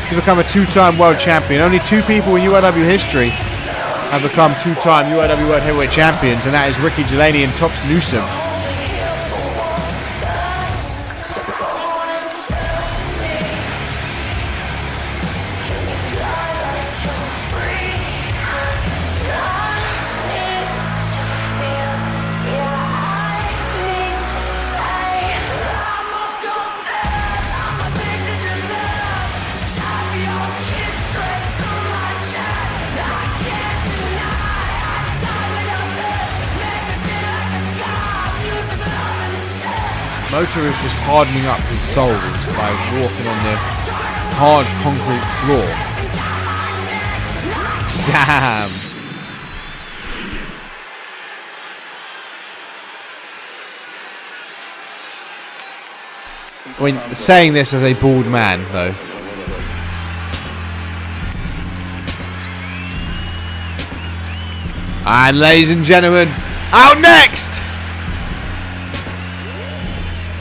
to become a 2-time world champion. Only 2 people in UIW history have become 2-time UIW World Heavyweight Champions, and that is Ricky Jelani and Tops Newsom. Motor is just hardening up his soles by walking on the hard concrete floor. Damn. I mean, saying this as a bald man, though. And ladies and gentlemen, out next!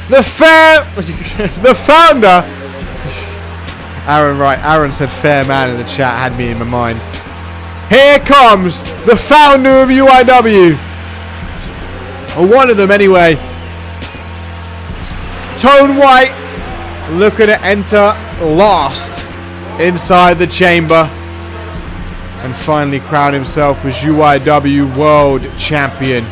The founder. Aaron, right. Aaron said fair man in the chat, had me in my mind. Here comes the founder of UIW. Or one of them anyway. Tone White looking to enter last inside the chamber and finally crown himself as UIW World Champion.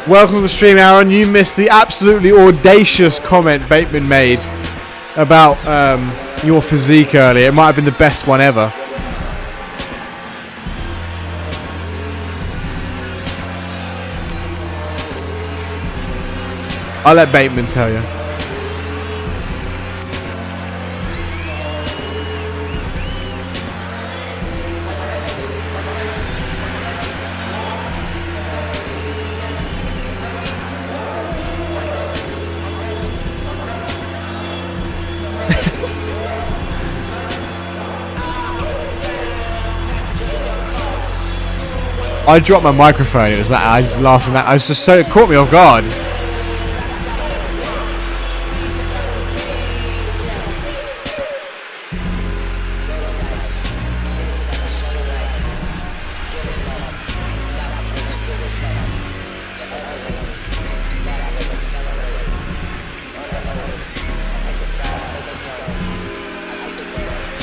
Welcome to the stream, Aaron. You missed the absolutely audacious comment Bateman made about your physique earlier. It might have been the best one ever. I'll let Bateman tell you. I dropped my microphone. It was that I was laughing at. I was just so, it caught me off guard.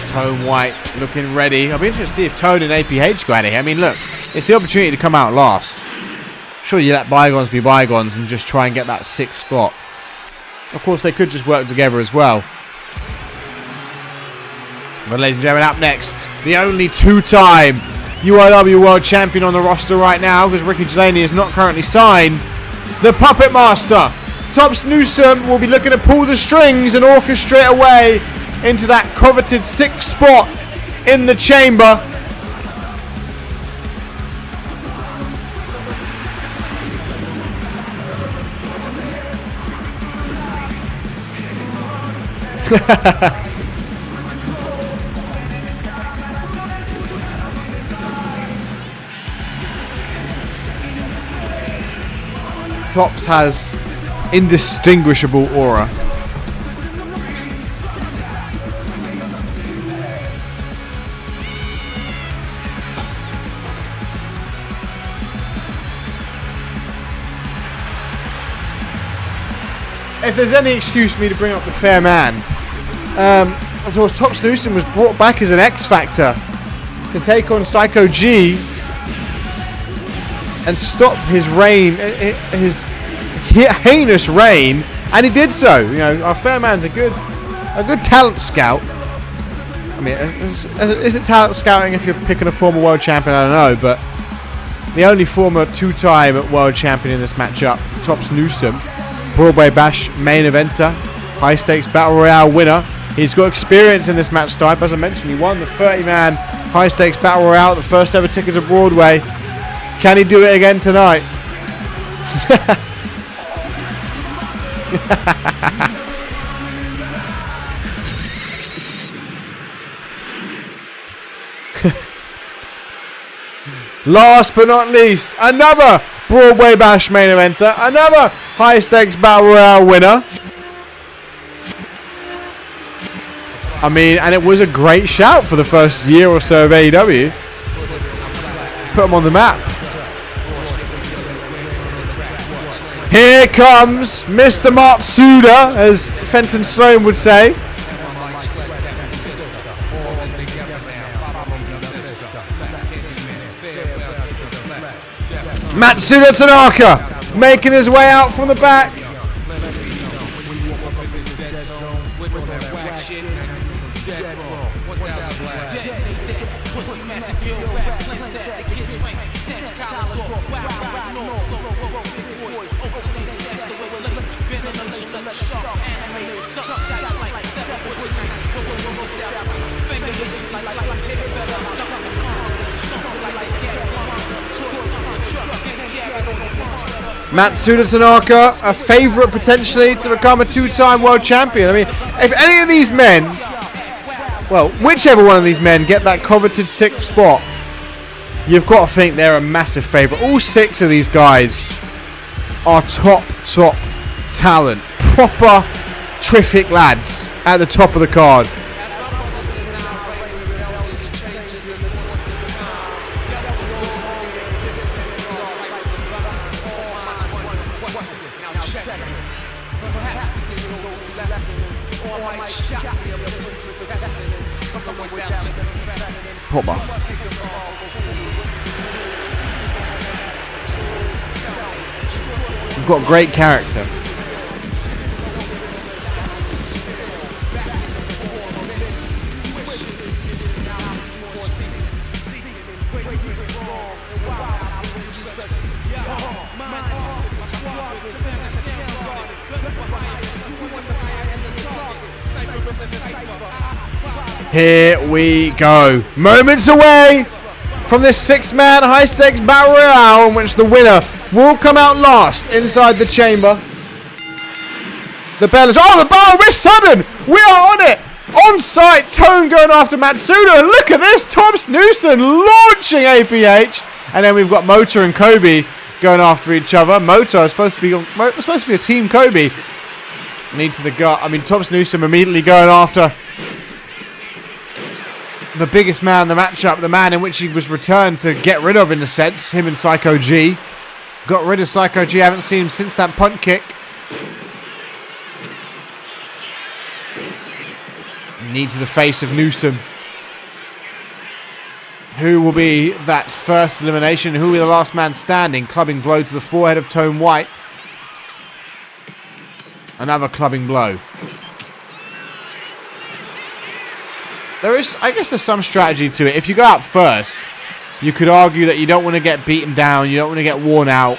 Tone White looking ready. I'll be interested to see if Tone and APH go at it. I mean, look, it's the opportunity to come out last. Sure, you let bygones be bygones and just try and get that 6th spot. Of course, they could just work together as well. But ladies and gentlemen, up next, the only 2-time UIW World Champion on the roster right now, because Ricky Delaney is not currently signed. The Puppet Master, Tops Newsom, will be looking to pull the strings and orchestrate a way into that coveted 6th spot in the chamber. Tops has indistinguishable aura. If there's any excuse for me to bring up the fair man, of course, Tops Newsom was brought back as an X Factor to take on Psycho G and stop his reign, his heinous reign, and he did so. You know, our fair man's a good talent scout. I mean, is it talent scouting if you're picking a former world champion? I don't know, but the only former 2-time world champion in this matchup, Tops Newsom, Broadway Bash main eventer, high stakes battle royale winner. He's got experience in this match type. As I mentioned, he won the 30-man high stakes battle royale, the first ever ticket to Broadway. Can he do it again tonight? Last but not least, another Broadway Bash main eventer, another high stakes battle royale winner. I mean, and it was a great shout for the first year or so of AEW. Put him on the map. Here comes Mr. Matsuda, as Fenton Sloan would say. Matsuda Tanaka making his way out from the back. Matsuda Tanaka, a favourite potentially to become a 2-time world champion. I mean, if any of these men, well, whichever one of these men get that coveted 6th spot, you've got to think they're a massive favourite. All 6 of these guys are top talent. Proper terrific lads at the top of the card. Proper. You've got great character. Here we go. Moments away from this 6-man high-stakes battle royale in which the winner will come out last inside the chamber. The bell is... Oh, the bell is sudden! We are on it! On site, Tone going after Matsuda. And look at this! Tom Snoosen launching APH. And then we've got Motor and Kobe going after each other. Motor is supposed to be a team Kobe. Knee to the gut. I mean, Tom Snoosen immediately going after the biggest man in the matchup, the man in which he was returned to get rid of, in a sense, him and Psycho G. Got rid of Psycho G, haven't seen him since that punt kick. Knee to the face of Newsom. Who will be that first elimination? Who will be the last man standing? Clubbing blow to the forehead of Tone White. Another clubbing blow. There is, I guess there's some strategy to it. If you go out first, you could argue that you don't want to get beaten down, you don't want to get worn out,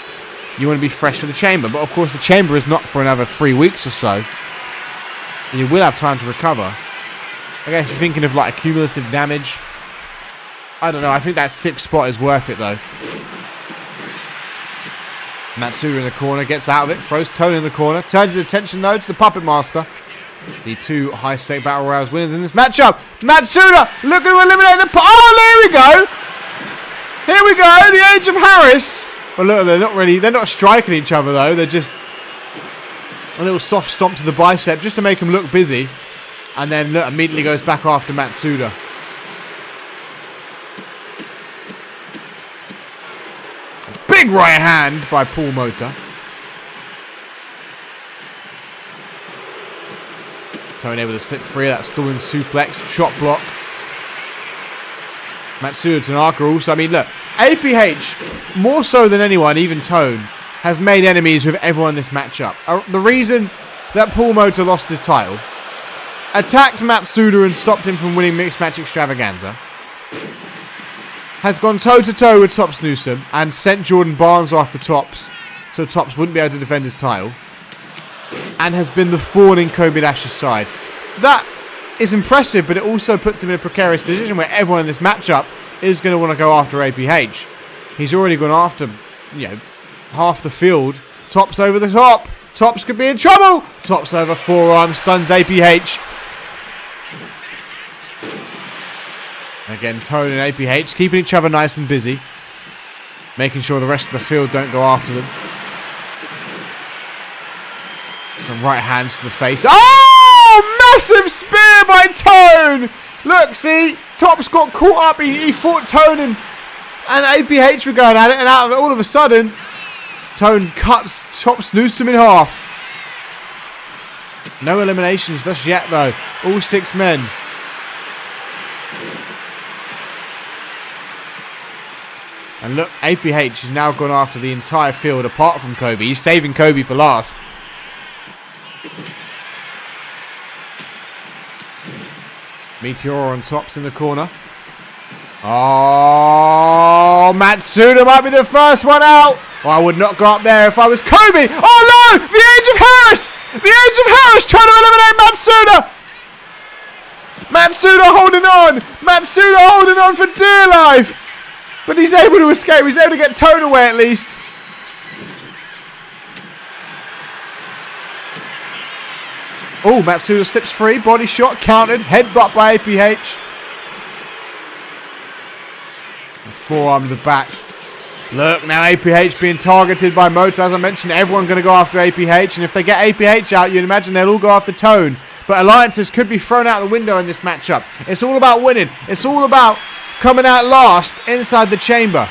you want to be fresh for the chamber. But of course the chamber is not for another 3 weeks or so. And you will have time to recover. I guess you're thinking of like cumulative damage. I don't know, I think that 6th spot is worth it though. Matsuda in the corner, gets out of it, throws Tone in the corner, turns his attention though to the Puppet Master. The 2 high-stake Battle Royals winners in this matchup. Matsuda looking to eliminate the... Oh, there we go! Here we go, the Age of Harris. But look, they're not striking each other though. They're just a little soft stomp to the bicep just to make them look busy. And then look, immediately goes back after Matsuda. Big right hand by Paul Motor. Tone able to slip free of that stalling suplex, chop block. Matsuda Tanaka also. I mean, look, APH, more so than anyone, even Tone, has made enemies with everyone in this matchup. The reason that Paul Motor lost his title, attacked Matsuda and stopped him from winning Mixed Match Extravaganza, has gone toe-to-toe with Tops Newsom and sent Jordan Barnes off the Tops so Tops wouldn't be able to defend his title, and has been the thorn in Kobe Dash's side. That is impressive, but it also puts him in a precarious position where everyone in this matchup is going to want to go after APH. He's already gone after, half the field. Tops over the top. Tops could be in trouble. Tops over forearm, stuns APH. Again, Tone and APH keeping each other nice and busy, making sure the rest of the field don't go after them. Some right hands to the face. Oh! Massive spear by Tone! Look, see? Tops got caught up. He fought Tone and APH were going at it. And out of it, all of a sudden, Tone cuts Tops Newsom in half. No eliminations thus yet, though. All 6 men. And look, APH has now gone after the entire field apart from Kobe. He's saving Kobe for last. Meteor on Tops in the corner. Oh, Matsuda might be the first one out. Oh, I would not go up there if I was Kobe. Oh no! The Age of Harris! The Age of Harris trying to eliminate Matsuda! Matsuda holding on! Matsuda holding on for dear life! But he's able to escape. He's able to get Tone away at least. Oh, Matsuda slips free. Body shot countered. Headbutt by APH. Forearm to the back. Look, now APH being targeted by Motor. As I mentioned, everyone going to go after APH. And if they get APH out, you'd imagine they'll all go after Tone. But alliances could be thrown out the window in this matchup. It's all about winning. It's all about coming out last inside the chamber.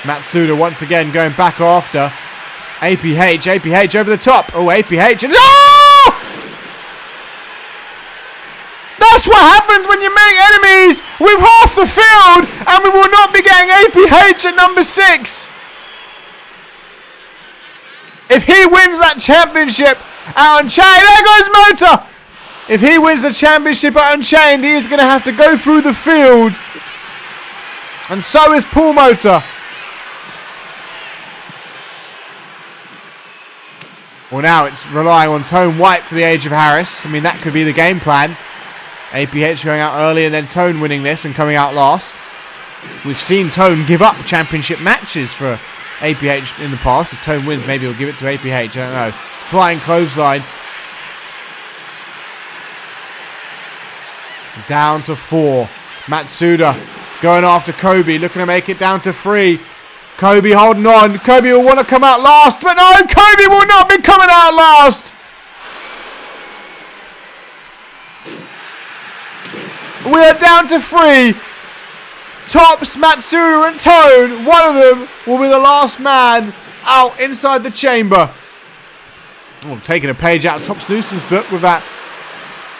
Matsuda once again going back after APH over the top. Oh, APH. And oh! That's what happens when you make enemies with half the field, and we will not be getting APH at number 6. If he wins that championship out Unchained, there goes Motor. If he wins the championship at Unchained, he is going to have to go through the field. And so is Paul Motor. Well, now it's relying on Tone White for the Age of Harris. I mean, that could be the game plan. APH going out early and then Tone winning this and coming out last. We've seen Tone give up championship matches for APH in the past. If Tone wins, maybe he'll give it to APH. I don't know. Flying clothesline. Down to 4. Matsuda going after Kobe. Looking to make it down to 3. Kobe holding on. Kobe will want to come out last. But no, Kobe will not be coming out last. We are down to 3. Tops, Matsuda and Tone. One of them will be the last man out inside the chamber. Oh, taking a page out of Tops Newsom's book with that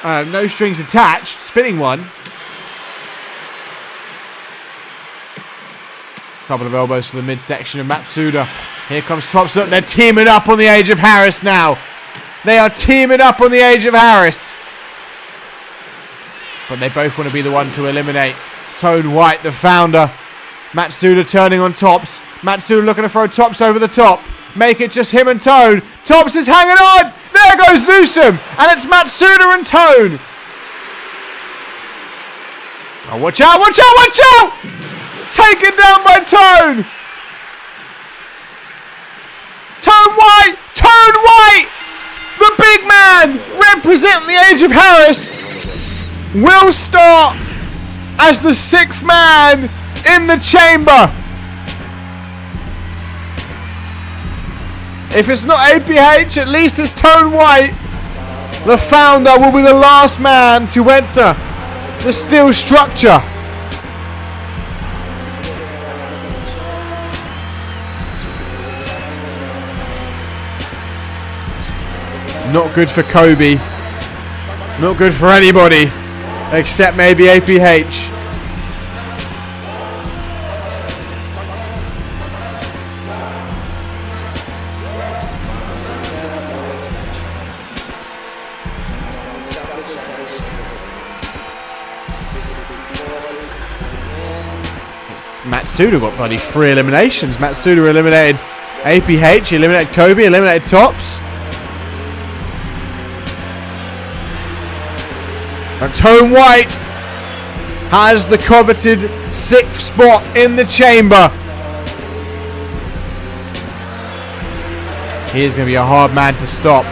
no strings attached. Spinning one. Couple of elbows to the midsection of Matsuda. Here comes Tops. Look, they're teaming up on the Age of Harris now. They are teaming up on the Age of Harris. But they both want to be the one to eliminate Tone White, the founder. Matsuda turning on Tops. Matsuda looking to throw Tops over the top. Make it just him and Tone. Tops is hanging on. There goes Newsom. And it's Matsuda and Tone. Oh, watch out, watch out, watch out! Taken down by Tone. Tone White. Tone White. The big man representing the Age of Harris will start as the 6th man in the chamber. If it's not APH, at least it's Tone White. The founder will be the last man to enter the steel structure. Not good for Kobe. Not good for anybody. Except maybe APH. Matsuda got bloody 3 eliminations. Matsuda eliminated APH, eliminated Kobe, eliminated Tops. And Tone White has the coveted 6th spot in the chamber. He is going to be a hard man to stop.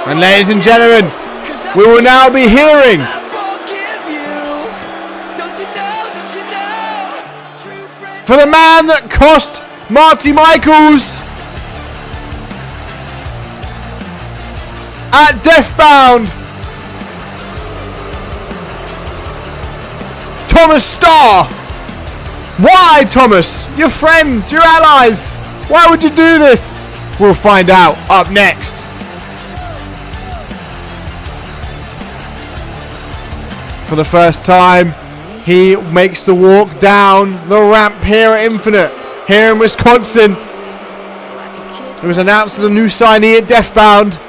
And ladies and gentlemen, we will now be hearing for the man that cost Marty Michaels at Deathbound, Thomas Starr. Why, Thomas? Your friends, your allies. Why would you do this? We'll find out up next. For the first time, he makes the walk down the ramp here at Infinite, here in Wisconsin. He was announced as a new signee at Deathbound.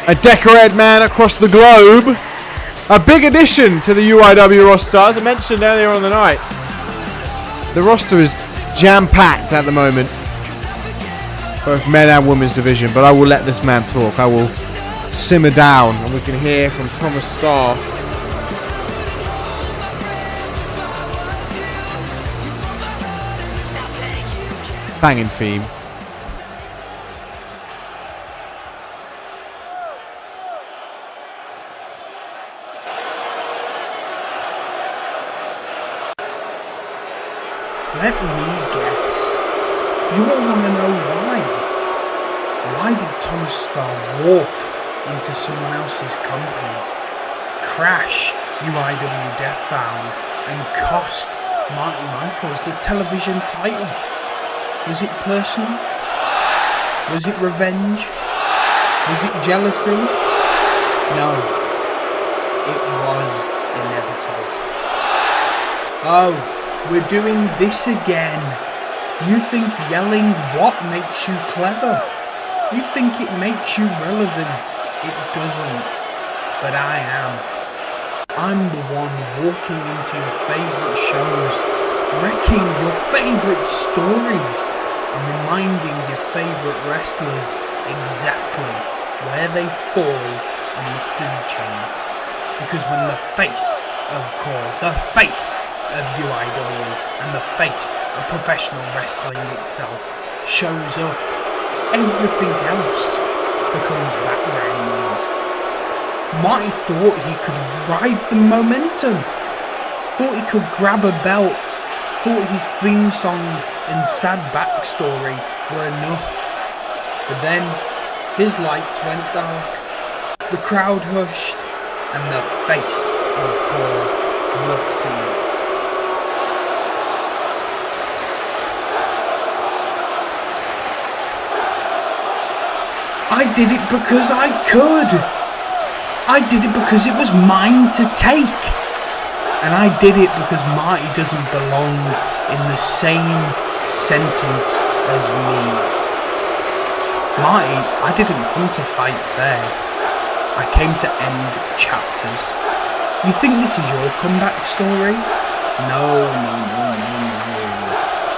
A decorated man across the globe. A big addition to the UIW roster, as I mentioned earlier on the night. The roster is jam-packed at the moment, both men and women's division, but I will let this man talk. I will simmer down and we can hear from Thomas Starr banging theme. Let me guess. You all want to know why? Why did Thomas Starr walk into someone else's company, crash UIW Deathbound, and cost Marty Michaels the television title? Was it personal? Was it revenge? Was it jealousy? No. It was inevitable. Oh. We're doing this again. You think yelling what makes you clever? You think it makes you relevant? It doesn't. But I am. I'm the one walking into your favourite shows, wrecking your favourite stories, and reminding your favourite wrestlers exactly where they fall on the food chain. Because when the face of Core, the face of UIW and the face of professional wrestling itself shows up, everything else becomes background noise. Marty thought he could ride the momentum, thought he could grab a belt, thought his theme song and sad backstory were enough. But then his lights went dark, the crowd hushed, and the face of Core walked in. I did it because I could. I did it because it was mine to take. And I did it because Marty doesn't belong in the same sentence as me. Marty, I didn't come to fight fair. I came to end chapters. You think this is your comeback story? No.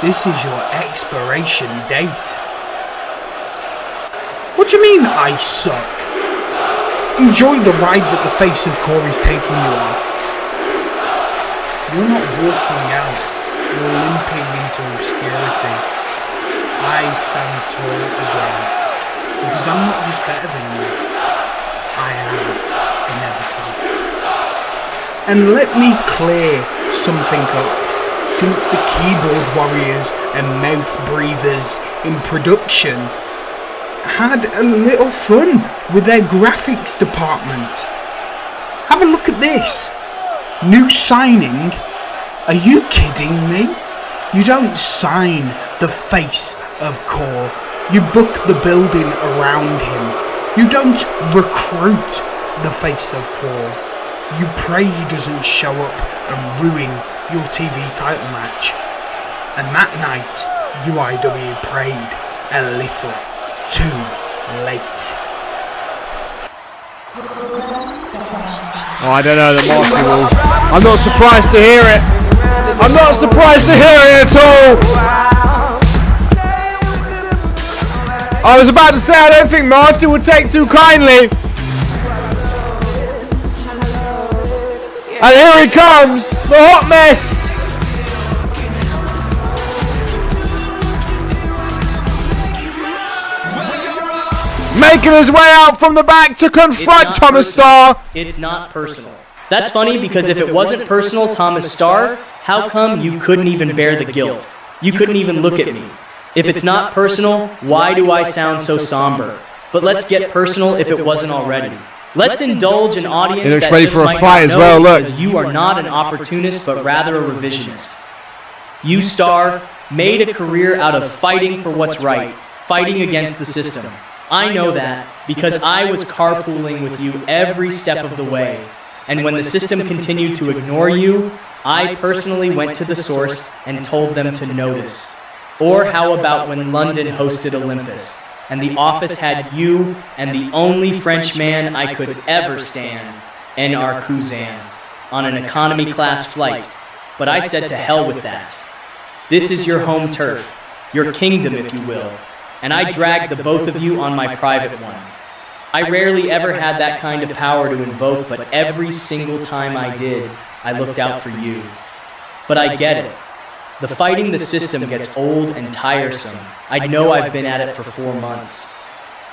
This is your expiration date. What do you mean, I suck? Enjoy the ride that the face of Corey's taking you on. You're not walking out, you're limping into obscurity. I stand tall again, because I'm not just better than you, I am inevitable. And let me clear something up. Since the keyboard warriors and mouth breathers in production had a little fun with their graphics department. Have a look at this. New signing? Are you kidding me? You don't sign the face of Core. You book the building around him. You don't recruit the face of Core. You pray he doesn't show up and ruin your TV title match. And that night, UIW prayed a little too late. Oh, I don't know, the Marty will. I'm not surprised to hear it. I'm not surprised to hear it at all. I was about to say, I don't think Marty would take too kindly. And here he comes, the hot mess. Making his way out from the back to confront Thomas Starr. It's not personal. That's funny because if it wasn't personal, Thomas Starr, how come you couldn't even bear the guilt? You couldn't even look at me. If it's not personal, why do I sound so somber? But let's get personal if it wasn't already. Let's indulge an audience he looks that ready just for a might fight not as know well, look. because you are not an opportunist but rather a revisionist. You, Starr, made a career out of fighting for what's right, fighting against the system. I know that because I was carpooling with you every step of the way. And when the system continued to ignore you, I personally went to the source and told them to notice. Or how about when London hosted Olympus, and the office had you and the only French man I could ever stand, N.R. Kuzan, on an economy class flight. But I said to hell with that. This is your home turf, your kingdom if you will, and I dragged the both of you on my private one. I rarely ever had that kind of power to invoke, but every single time I did, I looked out for you. But I get it. The fighting the system gets old and tiresome. I know I've been at it for 4 months.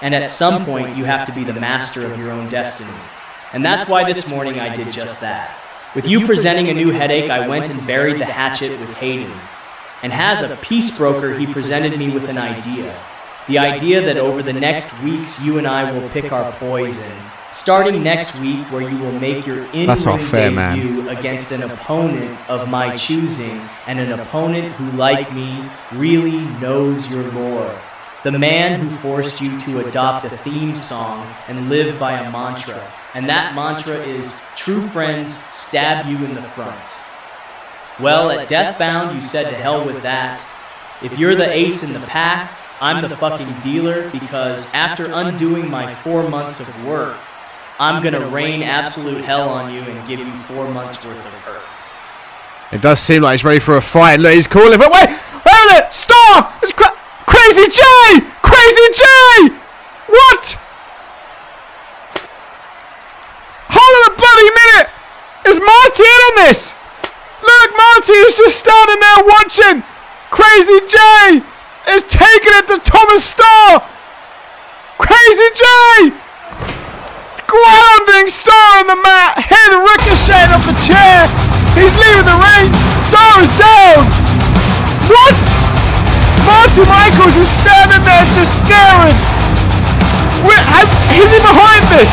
And at some point, you have to be the master of your own destiny. And that's why this morning I did just that. With you presenting a new headache, I went and buried the hatchet with Hayden. And as a peace broker, he presented me with an idea. The idea that over the next weeks, you and I will pick our poison. Starting next week, where you will make your in-ring debut against an opponent of my choosing, and an opponent who, like me, really knows your lore. The man who forced you to adopt a theme song and live by a mantra. And that mantra is, true friends stab you in the front. Well, at Deathbound, you said to hell with that. If you're the ace in the pack, I'm the fucking dealer, because after undoing my 4 months of work, I'm gonna rain absolute hell on you and give you 4 months worth of hurt. It does seem like he's ready for a fight. Look, he's calling for... Wait a minute! Star! It's Crazy J! Crazy J! What? Hold on a bloody minute! Is Marty in on this? Look, Marty is just standing there watching. Crazy J is taking it to Thomas Starr. Crazy J! Grounding Starr on the mat. Head ricocheting off the chair. He's leaving the ring. Starr is down. What? Marty Michaels is standing there just staring. Is he behind this?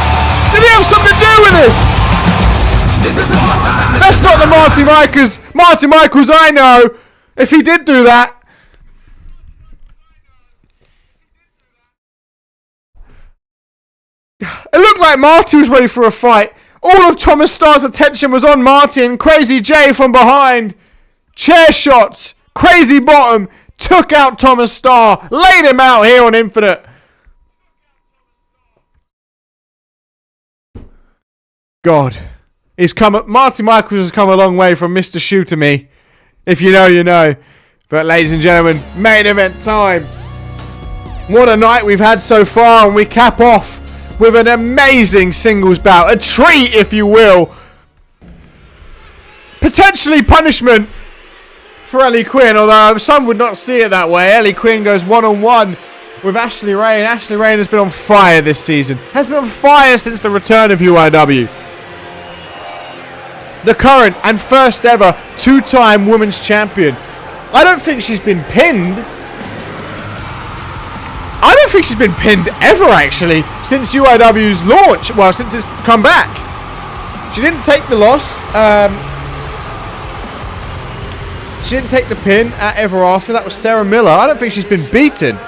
Did he have something to do with this? That's not the Marty Michaels I know. If he did do that. It looked like Marty was ready for a fight. All of Thomas Starr's attention was on Marty, and Crazy J from behind. Chair shots. Crazy bottom. Took out Thomas Starr. Laid him out here on Infinite. God. Marty Michaels has come a long way from Mr. Shooter Me. If you know, you know. But ladies and gentlemen, main event time. What a night we've had so far, and we cap off with an amazing singles bout. A treat, if you will. Potentially punishment for Ellie Quinn, although some would not see it that way. Ellie Quinn goes one-on-one with Ashley Rain. Ashley Rain has been on fire this season. Has been on fire since the return of UIW. The current and first ever 2-time women's champion. I don't think she's been pinned. I don't think she's been pinned ever, actually, since UIW's launch. Well, since it's come back. She didn't take the loss. She didn't take the pin at Ever After. That was Sarah Miller. I don't think she's been beaten.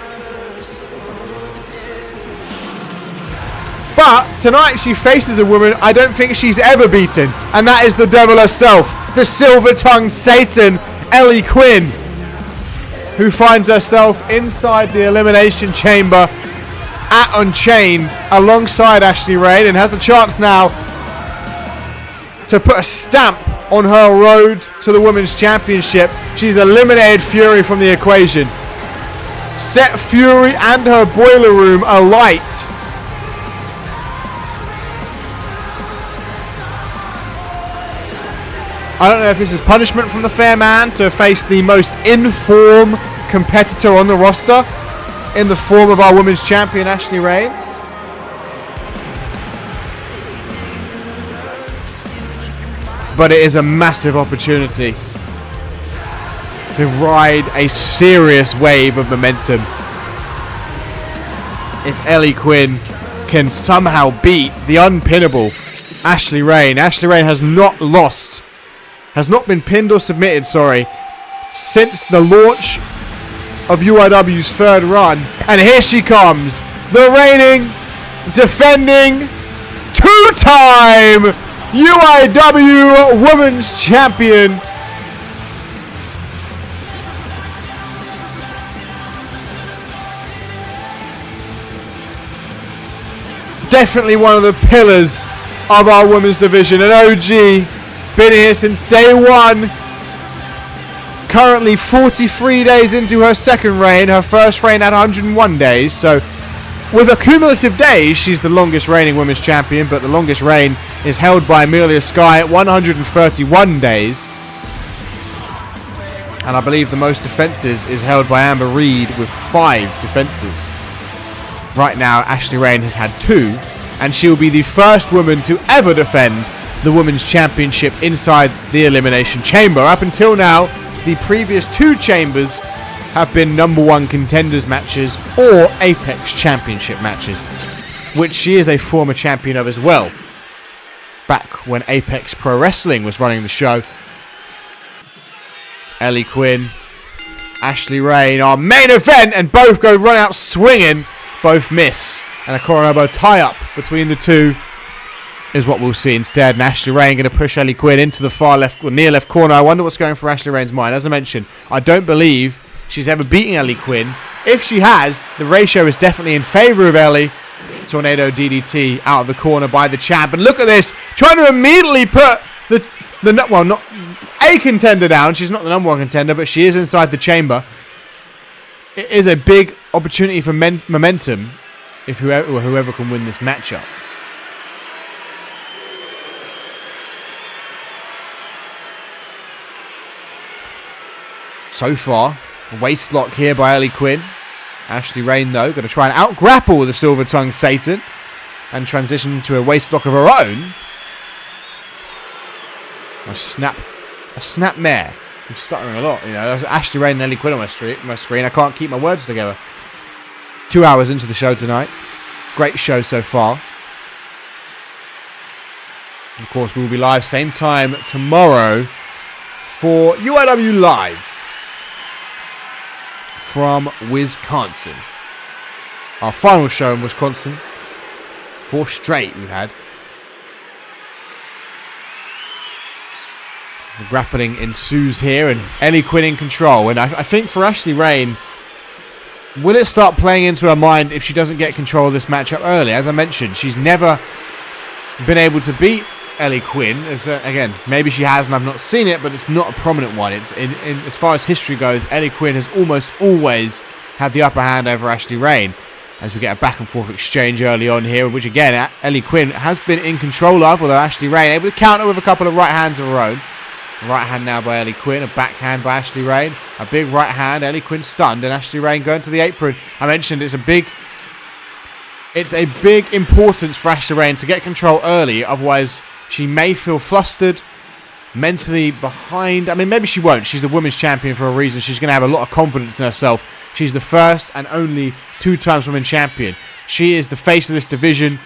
But tonight she faces a woman I don't think she's ever beaten. And that is the devil herself. The silver-tongued Satan, Ellie Quinn. Who finds herself inside the Elimination Chamber at Unchained alongside Ashley Rain, and has a chance now to put a stamp on her road to the Women's Championship. She's eliminated Fury from the equation. Set Fury and her boiler room alight. I don't know if this is punishment from the fair man to face the most in-form competitor on the roster in the form of our women's champion Ashley Rain. But it is a massive opportunity to ride a serious wave of momentum. If Ellie Quinn can somehow beat the unpinnable Ashley Rain. Ashley Rain has not lost. Has not been pinned or submitted, since the launch of UIW's third run. And here she comes. The reigning, defending, 2-time UIW Women's Champion. Definitely one of the pillars of our women's division. An OG. Been here since day one. Currently 43 days into her second reign. Her first reign at 101 days. So with accumulative days, she's the longest reigning women's champion. But the longest reign is held by Amelia Sky at 131 days. And I believe the most defenses is held by Amber Reed with 5 defenses. Right now, Ashley Rain has had 2, and she will be the first woman to ever defend the Women's Championship inside the Elimination Chamber. Up until now, the previous 2 chambers have been #1 contenders matches or Apex Championship matches, which she is a former champion of as well. Back when Apex Pro Wrestling was running the show. Ellie Quinn, Ashley Rain, our main event, and both go run out swinging. Both miss, and a core elbow tie-up between the two is what we'll see instead. And Ashley Rain going to push Ellie Quinn into the far left or near left corner. I wonder what's going through Ashley Rain's mind. As I mentioned, I don't believe she's ever beaten Ellie Quinn. If she has, the ratio is definitely in favour of Ellie. Tornado DDT out of the corner by the champ. And look at this, trying to immediately put not a contender down. She's not the #1 contender, but she is inside the chamber. It is a big opportunity for momentum if whoever can win this matchup. So far, a waist lock here by Ellie Quinn. Ashley Rain, though, going to try and out-grapple the Silver Tongue Satan and transition into a waist lock of her own. A snap mare. I'm stuttering a lot, you know. There's Ashley Rain and Ellie Quinn on my screen. I can't keep my words together. 2 hours into the show tonight. Great show so far. Of course, we will be live same time tomorrow for UIW Live from Wisconsin. Our final show in Wisconsin. 4 straight we've had. The grappling ensues here, and Ellie Quinn in control. And I think for Ashley Rain, will it start playing into her mind if she doesn't get control of this matchup early? As I mentioned, she's never been able to beat Ellie Quinn. Again, maybe she has and I've not seen it, but it's not a prominent one. It's as far as history goes, Ellie Quinn has almost always had the upper hand over Ashley Rain. As we get a back and forth exchange early on here, which again, Ellie Quinn has been in control of, although Ashley Rain able to counter with a couple of right hands of her own. A right hand now by Ellie Quinn, a backhand by Ashley Rain, a big right hand, Ellie Quinn stunned, and Ashley Rain going to the apron. I mentioned it's a big importance for Ashley Rain to get control early, otherwise she may feel flustered, mentally behind. I mean, maybe she won't. She's the women's champion for a reason. She's going to have a lot of confidence in herself. She's the first and only 2 times women's champion. She is the face of this division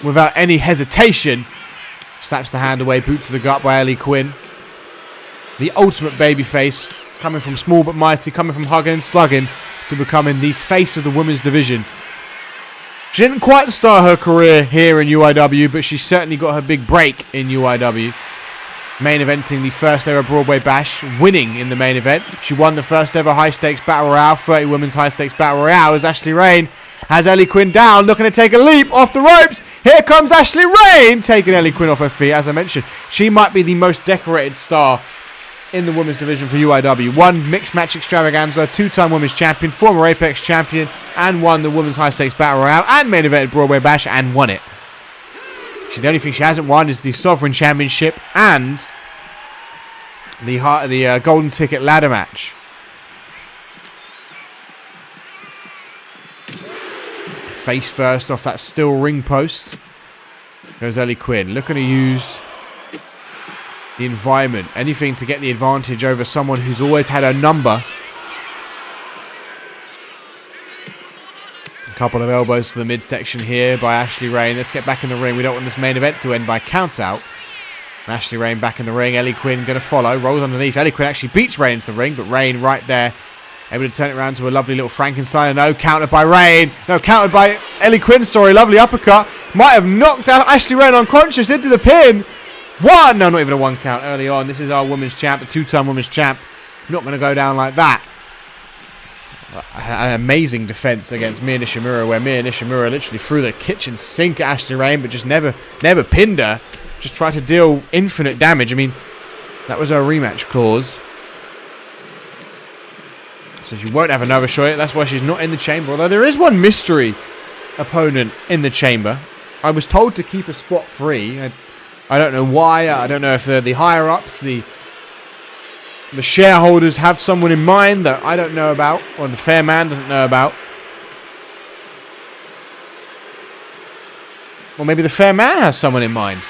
without any hesitation. Slaps the hand away, boot to the gut by Ellie Quinn. The ultimate babyface, coming from small but mighty, coming from hugging and slugging to becoming the face of the women's division. She didn't quite start her career here in UIW, but she certainly got her big break in UIW. Main eventing the first ever Broadway Bash, winning in the main event. She won the first ever high stakes battle royale, 30 women's high stakes battle royale, as Ashley Rain has Ellie Quinn down, looking to take a leap off the ropes. Here comes Ashley Rain, taking Ellie Quinn off her feet. As I mentioned, she might be the most decorated star in the women's division for UIW. Won mixed match extravaganza, 2-time women's champion, former Apex champion, and won the women's high stakes battle royale and main evented Broadway Bash and won it. The only thing she hasn't won is the Sovereign Championship and the Golden Ticket ladder match. Face first off that steel ring post goes Ellie Quinn, looking to use the environment, anything to get the advantage over someone who's always had her number. A couple of elbows to the midsection here by Ashley Rain. Let's get back in the ring. We don't want this main event to end by count out. Ashley Rain back in the ring. Ellie Quinn going to follow. Rolls underneath. Ellie Quinn actually beats Rain into the ring, but Rain right there able to turn it around to a lovely little Frankenstein. No, countered by Rain. No, countered by Ellie Quinn, sorry. Lovely uppercut. Might have knocked out Ashley Rain unconscious into the pin. 1. No, not even a 1 count early on. This is our women's champ, a 2-time women's champ. Not going to go down like that. An amazing defense against Mia Nishimura, where Mia Nishimura literally threw the kitchen sink at Ashley Rain, but just never pinned her. Just tried to deal infinite damage. I mean, that was her rematch clause. So she won't have another shot. That's why she's not in the chamber. Although there is one mystery opponent in the chamber. I was told to keep a spot free. I don't know why. I don't know if they're the higher-ups, the the shareholders have someone in mind that I don't know about, or the fair man doesn't know about. Or maybe the fair man has someone in mind.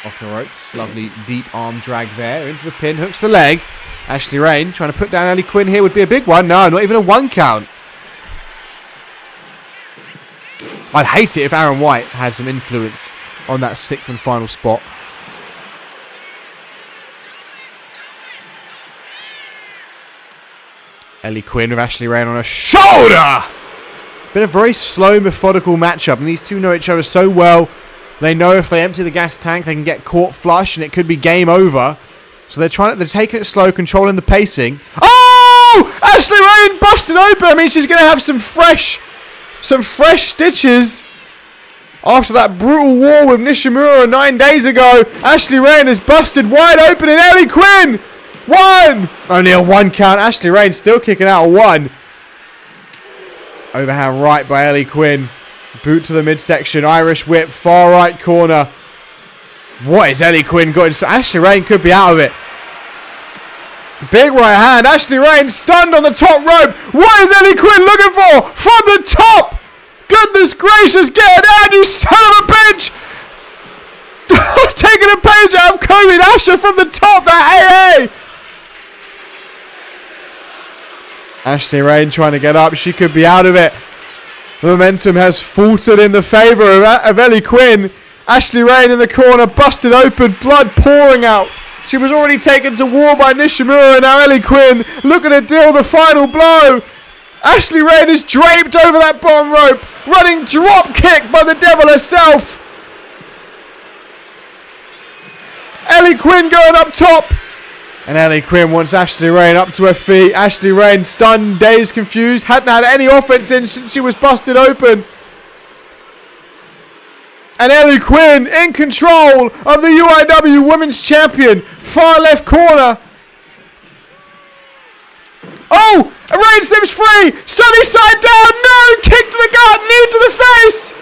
Off the ropes. Lovely deep arm drag there. Into the pin. Hooks the leg. Ashley Rain trying to put down Ellie Quinn here would be a big one. No, not even a 1 count. I'd hate it if Aaron White had some influence on that 6th and final spot. Ellie Quinn with Ashley Rain on her shoulder! Been a very slow, methodical matchup, and these two know each other so well. They know if they empty the gas tank, they can get caught flush, and it could be game over. So they're taking it slow, controlling the pacing. Oh! Ashley Rain busted open. I mean, she's going to have some fresh stitches after that brutal war with Nishimura 9 days ago. Ashley Rain is busted wide open, and Ellie Quinn 1. Only a 1 count. Ashley Rain still kicking out a 1. Overhand right by Ellie Quinn. Boot to the midsection. Irish whip. Far right corner. What is Ellie Quinn got into? Ashley Rain could be out of it. Big right hand. Ashley Rain stunned on the top rope. What is Ellie Quinn looking for? From the top. Goodness gracious. Get it down, you son of a bitch. Taking a page out of Kobe and Asher from the top. That AA. Ashley Rain trying to get up. She could be out of it. The momentum has faltered in the favour of Ellie Quinn. Ashley Rain in the corner, busted open, blood pouring out. She was already taken to war by Nishimura, and now Ellie Quinn looking to deal the final blow. Ashley Rain is draped over that bottom rope. Running drop kick by the devil herself. Ellie Quinn going up top. And Ellie Quinn wants Ashley Rain up to her feet. Ashley Rain stunned, dazed, confused. Hadn't had any offense in since she was busted open. And Ellie Quinn in control of the UIW Women's Champion. Far left corner. Oh! Rain slips free. Sunny side down. No! Kick to the gut. Knee to the face.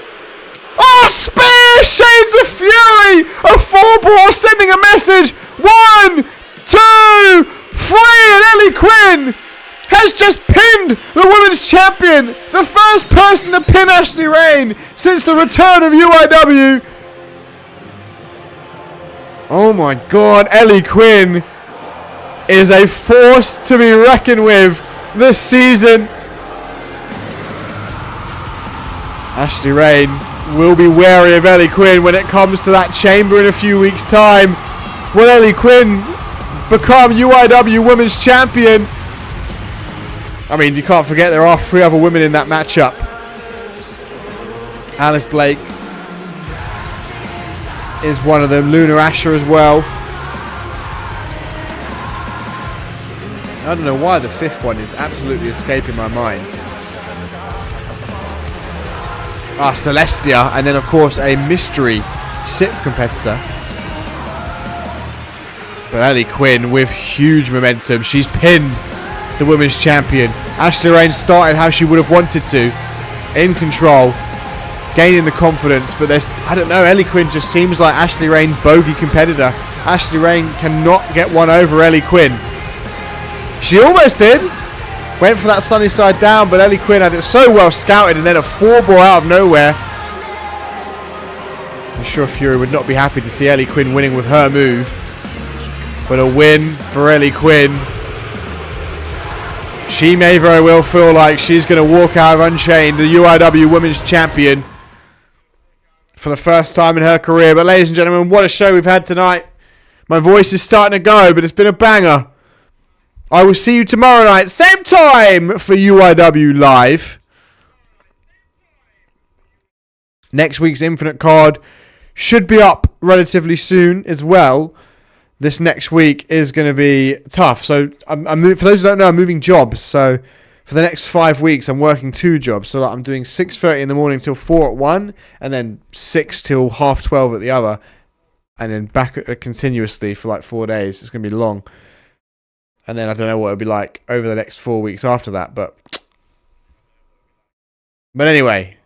Oh! Spear! Shades of Fury. A 4-ball sending a message. 1, 2, 3, and Ellie Quinn has just pinned the Women's Champion. The first person to pin Ashley Rain since the return of UIW. Oh my God, Ellie Quinn is a force to be reckoned with this season. Ashley Rain will be wary of Ellie Quinn when it comes to that chamber in a few weeks' time. Will Ellie Quinn become UIW Women's Champion? I mean, you can't forget there are 3 other women in that matchup. Alice Blake is one of them. Luna Asher as well. I don't know why the 5th one is absolutely escaping my mind. Celestia, and then of course a mystery SIP competitor. But Ellie Quinn with huge momentum. She's pinned the Women's Champion. Ashley Rain started how she would have wanted to. In control. Gaining the confidence. But there's, I don't know, Ellie Quinn just seems like Ashley Rain's bogey competitor. Ashley Rain cannot get one over Ellie Quinn. She almost did. Went for that sunny side down, but Ellie Quinn had it so well scouted, and then a 4-ball out of nowhere. I'm sure Fury would not be happy to see Ellie Quinn winning with her move. But a win for Ellie Quinn. She may very well feel like she's going to walk out of Unchained, the UIW Women's Champion, for the first time in her career. But ladies and gentlemen, what a show we've had tonight. My voice is starting to go, but it's been a banger. I will see you tomorrow night, same time for UIW Live. Next week's Infinite card should be up relatively soon as well. This next week is going to be tough. So, for those who don't know, I'm moving jobs. So, for the next 5 weeks, I'm working 2 jobs. So, I'm doing 6:30 in the morning till 4 at one, and then 6 till 12:30 at the other, and then back continuously for like 4 days. It's going to be long. And then I don't know what it'll be like over the next 4 weeks after that. But anyway,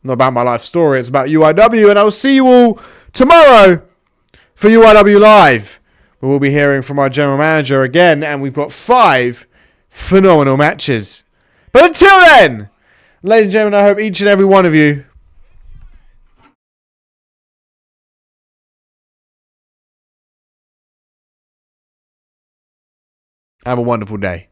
not about my life story. It's about UIW, and I'll see you all tomorrow for UIW Live, where we'll be hearing from our general manager again, and we've got 5 phenomenal matches. But until then, ladies and gentlemen, I hope each and every one of you have a wonderful day.